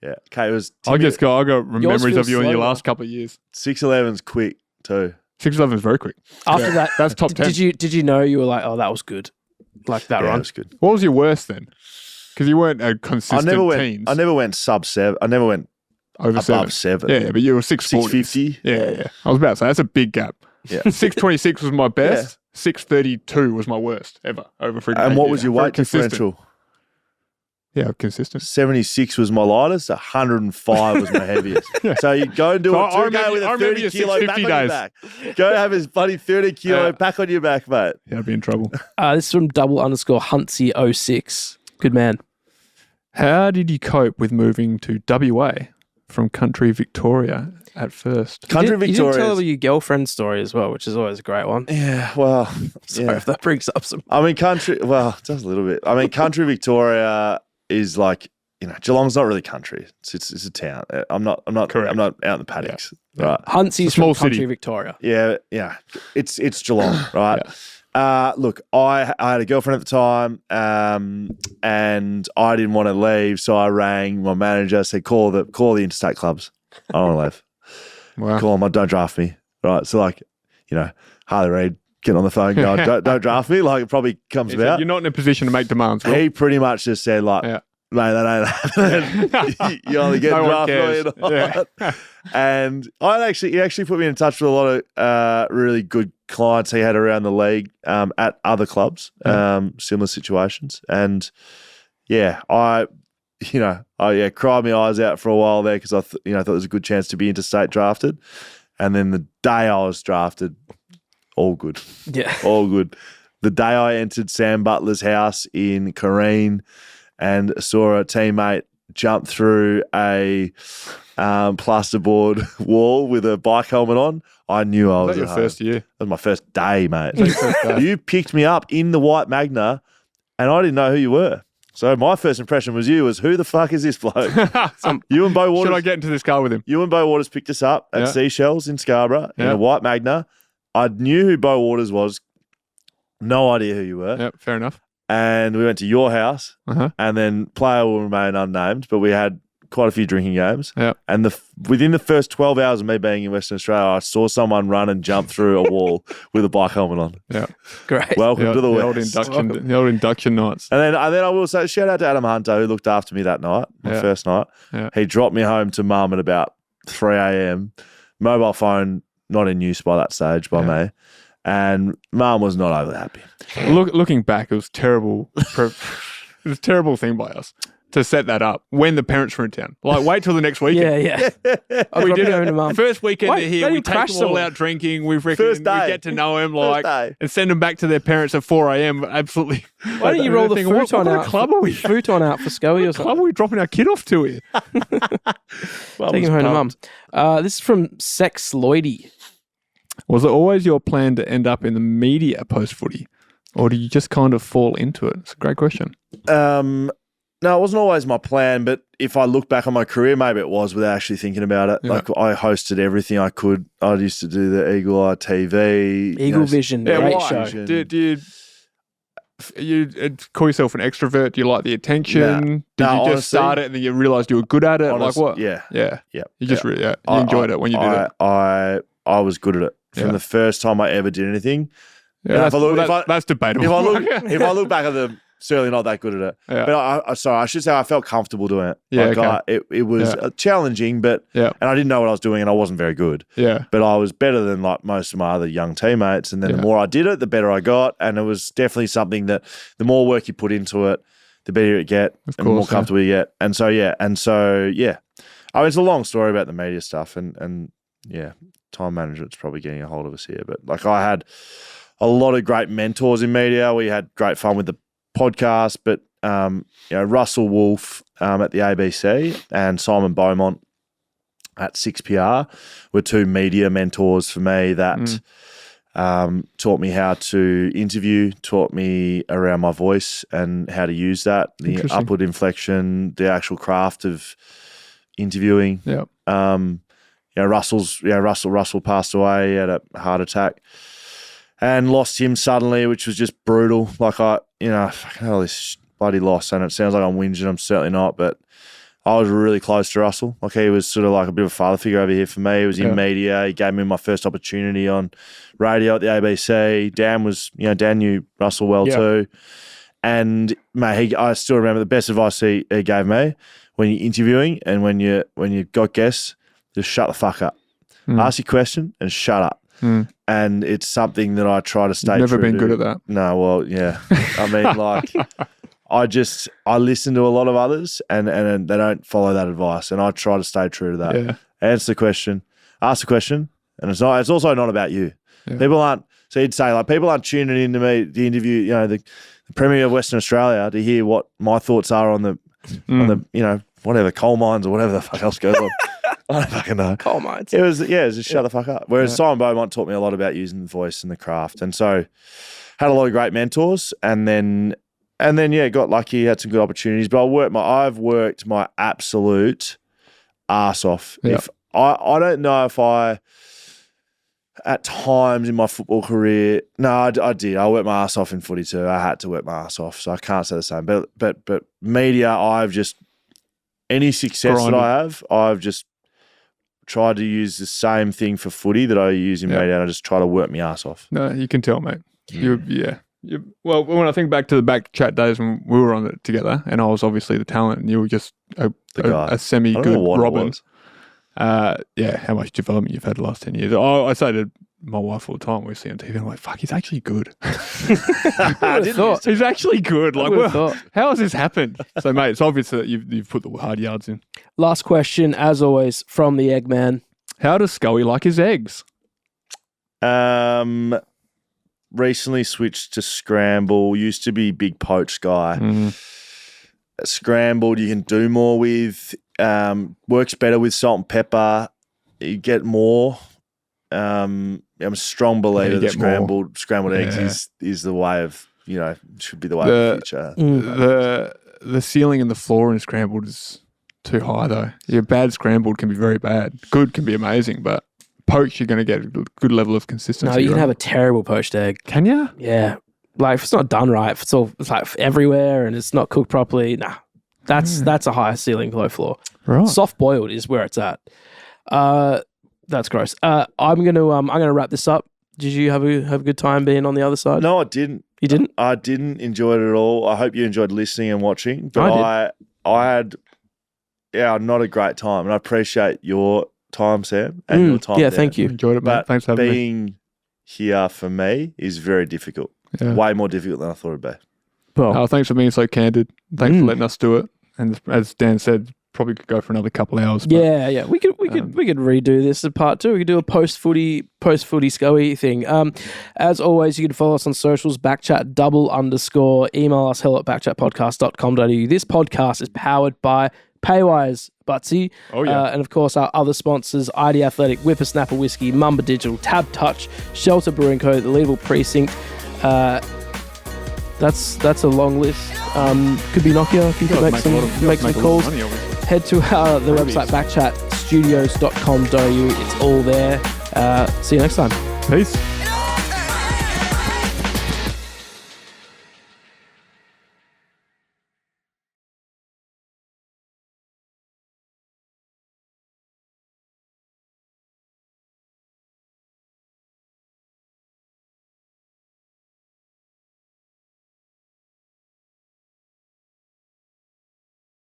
B: Yeah. Okay, it was
A: I got
C: Yours
A: memories of
C: feels
A: you in your
C: slower.
A: last couple of years.
B: 6:11's quick too.
A: 6:11 is very quick.
C: After that,
A: That's top 10.
C: Did you know you were like, oh, that was good, like that
B: Yeah,
C: run?
B: it was good.
A: What was your worst then? Because you weren't a consistent teens.
B: I never went sub 7. I never went
A: over
B: above
A: 7.
B: 7.
A: Yeah, but you were 640.
B: 650.
A: Yeah. I was about to say that's a big gap.
B: Yeah.
A: 626 was my best. 632 was my worst ever over free.
B: And what was your weight differential?
A: Yeah, consistent.
B: 76 was my lightest. 105 was my heaviest. So you go and do
A: So
B: a
A: I
B: 2K
A: remember-
B: with
A: I
B: a
A: remember
B: 30
A: your
B: kilo back on
A: 650
B: your
A: days.
B: back. Go have his bloody 30 kilo back on your back, mate.
A: Yeah, I'd be in trouble.
C: This is from _Huntsy06. Good man.
A: How did you cope with moving to WA from country Victoria at first?
B: Country
C: You didn't
B: Victoria.
C: tell your girlfriend story as well, which is always a great one.
B: Yeah, well,
C: Sorry
B: yeah.
C: if that brings up some.
B: I mean, country. Well, just a little bit. I mean, country Victoria is like, you know, Geelong's not really country. It's a town. I'm not
A: Correct.
B: I'm not out in the paddocks. Right.
C: Huntsy's
A: It's a small
C: from country
A: city.
C: Victoria.
B: Yeah. It's Geelong, right? Look, I had a girlfriend at the time, and I didn't want to leave, so I rang my manager, said, call the interstate clubs. I don't want to leave.
A: Wow.
B: Call them, don't draft me. Right. So like, you know, Harley Reid, get on the phone, go, don't draft me. Like it probably comes
A: He said,
B: about.
A: you're not in a position to make demands. Will.
B: He pretty much just said like,
A: Yeah.
B: mate, that ain't happening. You only get
A: No one
B: drafted.
A: cares. Yeah.
B: And he actually put me in touch with a lot of really good clients he had around the league at other clubs, similar situations. And yeah, I cried my eyes out for a while there because I thought it was a good chance to be interstate drafted. And then the day I was drafted, all good.
C: Yeah.
B: All good. The day I entered Sam Butler's house in Kareen and saw a teammate jump through a plasterboard wall with a bike helmet on, I knew I was
A: Was that your
B: at home.
A: first year?
B: That was my first day, mate.
A: First day.
B: You picked me up in the white Magna and I didn't know who you were. So my first impression was who the fuck is this bloke? You and Bo Waters.
A: Should I get into this car with him?
B: You and Bo Waters picked us up at
A: Yeah.
B: Seashells in Scarborough in
A: Yeah.
B: a white Magna. I knew who Bo Waters was. No idea who you were.
A: Yeah, fair enough.
B: And we went to your house,
A: Uh-huh.
B: and then player will remain unnamed, but we had quite a few drinking games.
A: Yeah.
B: And within the first 12 hours of me being in Western Australia, I saw someone run and jump through a wall with a bike helmet on.
A: Yeah.
C: Great.
B: Welcome to the
A: old
B: West.
A: induction, the old induction nights.
B: And then I will say, shout out to Adam Hunter, who looked after me that night, my
A: Yeah.
B: first night.
A: Yeah.
B: He dropped me home to mum at about 3 a.m. Mobile phone not in use by that stage by me. And mum was not overly happy.
A: Looking back, it was terrible. It was a terrible thing by us to set that up when the parents were in town. Like, wait till the next weekend.
C: Yeah. I
A: We did
C: home to mum.
A: First weekend
C: Wait,
A: they're
C: they
A: here. We
C: didn't
A: take
C: crash
A: them all
C: someone.
A: out drinking. We
B: First day.
A: get to know them,
B: First
A: like,
B: day.
A: and send them back to their parents at 4 a.m. Absolutely.
C: Why don't you roll the
A: Thinking, what
C: futon
A: kind
C: out?
A: of club are we?
C: Futon out for Scully or
A: What club
C: something.
A: are we dropping our kid off to here?
C: Take him home to mum. This is from Sex Lloydie.
A: Was it always your plan to end up in the media post footy, or did you just kind of fall into it? It's a great question.
B: No, it wasn't always my plan, but if I look back on my career, maybe it was without actually thinking about it.
A: Yeah.
B: Like I hosted everything I could. I used to do the Eagle Eye TV.
C: Eagle Vision.
A: Yeah,
C: Great
A: why?
C: show.
A: Do you call yourself an extrovert? Do you like the attention? Did you
B: honestly,
A: just start it and then you realised you were good at it?
B: Honest-
A: like what?
B: Yeah.
A: Yeah.
B: Yeah.
A: You just really you enjoyed it when you did it.
B: I was good at it from
A: Yeah.
B: the first time I ever did anything.
A: Yeah,
B: if I look- if I-
A: that's debatable.
B: If I look back at the certainly not that good at it.
A: Yeah.
B: But I should say I felt comfortable doing it.
A: Yeah,
B: It was challenging, but and I didn't know what I was doing, and I wasn't very good.
A: Yeah.
B: But I was better than like most of my other young teammates. And then the more I did it, the better I got. And it was definitely something that the more work you put into it, the better you get, and the more comfortable you get. And so I mean, it's a long story about the media stuff, and time management's probably getting a hold of us here. But like, I had a lot of great mentors in media. We had great fun with the podcast, but Russell Wolf at the ABC and Simon Beaumont at 6PR were two media mentors for me that taught me how to interview, taught me around my voice and how to use that, the upward inflection, the actual craft of interviewing.
A: Yeah.
B: Russell passed away. He had a heart attack and lost him suddenly, which was just brutal. Like all this bloody loss, and it sounds like I'm whinging. I'm certainly not, but I was really close to Russell. Like, he was sort of like a bit of a father figure over here for me. He was in media. He gave me my first opportunity on radio at the ABC. Dan knew Russell well too. And mate, I still remember the best advice he gave me when you're interviewing and when you got guests, just shut the fuck up. Ask your question and shut up. And it's something that I try to stay
A: You've never
B: true
A: been
B: to.
A: good at that.
B: No, well, yeah. I mean, like, I listen to a lot of others and they don't follow that advice, and I try to stay true to that.
A: Yeah.
B: Answer the question, ask the question, and it's also not about you. Yeah. People aren't tuning into me to interview, the Premier of Western Australia to hear what my thoughts are on the whatever coal mines or whatever the fuck else goes on. I don't fucking know.
C: Coal mines.
B: It was just shut the fuck up. Whereas Simon Beaumont taught me a lot about using the voice and the craft, and so had a lot of great mentors, and then got lucky, had some good opportunities. But I've worked my absolute ass off.
A: Yeah.
B: If I don't know if I at times in my football career, no, I did. I worked my ass off in footy too. I had to work my ass off, so I can't say the same. But media, I've just any success that I have, I've just tried to use the same thing for footy that I use in media, and I just try to work my ass off.
A: No, you can tell, mate. Well, when I think back to the BackChat days when we were on it together, and I was obviously the talent, and you were just a semi-good Robin. How much development you've had the last 10 years. I say to my wife all the time, we see on TV, I'm like, fuck, he's actually good. He's actually good. Like, how has this happened? So, mate, it's obvious that you've put the hard yards in.
C: Last question, as always, from the Eggman.
A: How does Scully like his eggs?
B: Recently switched to scramble. Used to be big poached guy. Scrambled you can do more with. Works better with salt and pepper. You get more. I'm a strong believer that scrambled eggs is the way of, should be the way of the future.
A: The ceiling and the floor in scrambled is too high though. Your bad scrambled can be very bad. Good can be amazing, but poached you're going to get a good level of consistency.
C: No, you can have a terrible poached egg.
A: Can you?
C: Yeah. Like, if it's not done right, if it's like everywhere and it's not cooked properly, that's a high ceiling, low floor.
A: Right.
C: Soft boiled is where it's at. That's gross. I'm gonna wrap this up. Did you have a good time being on the other side?
B: No, I didn't.
C: You didn't?
B: I didn't enjoy it at all. I hope you enjoyed listening and watching. But I had not a great time, and I appreciate your time, Sam, and your time.
C: Yeah,
B: Dan.
C: thank you.
A: Enjoyed it, mate.
B: But
A: Thanks for having me.
B: being here for me is very difficult.
A: Yeah.
B: Way more difficult than I thought it'd be.
C: Well,
A: Thanks for being so candid. Thanks for letting us do it. And as Dan said, probably could go for another couple of hours. But,
C: yeah. We could redo this as part 2. We could do a post footy Scully thing. As always, you can follow us on socials, BackChat _, email us hello@backchatpodcast.com.au. This podcast is powered by Paywise, Butsy.
A: Oh, yeah.
C: And of course, our other sponsors, ID Athletic, Whippersnapper Whisky, Mamba Digital, TABtouch, Shelter Brewing Co, The Legal Precinct. That's a long list. Could be Nokia if you could make some calls. Head to the website backchatstudios.com.au. It's all there. See you next time.
A: Peace.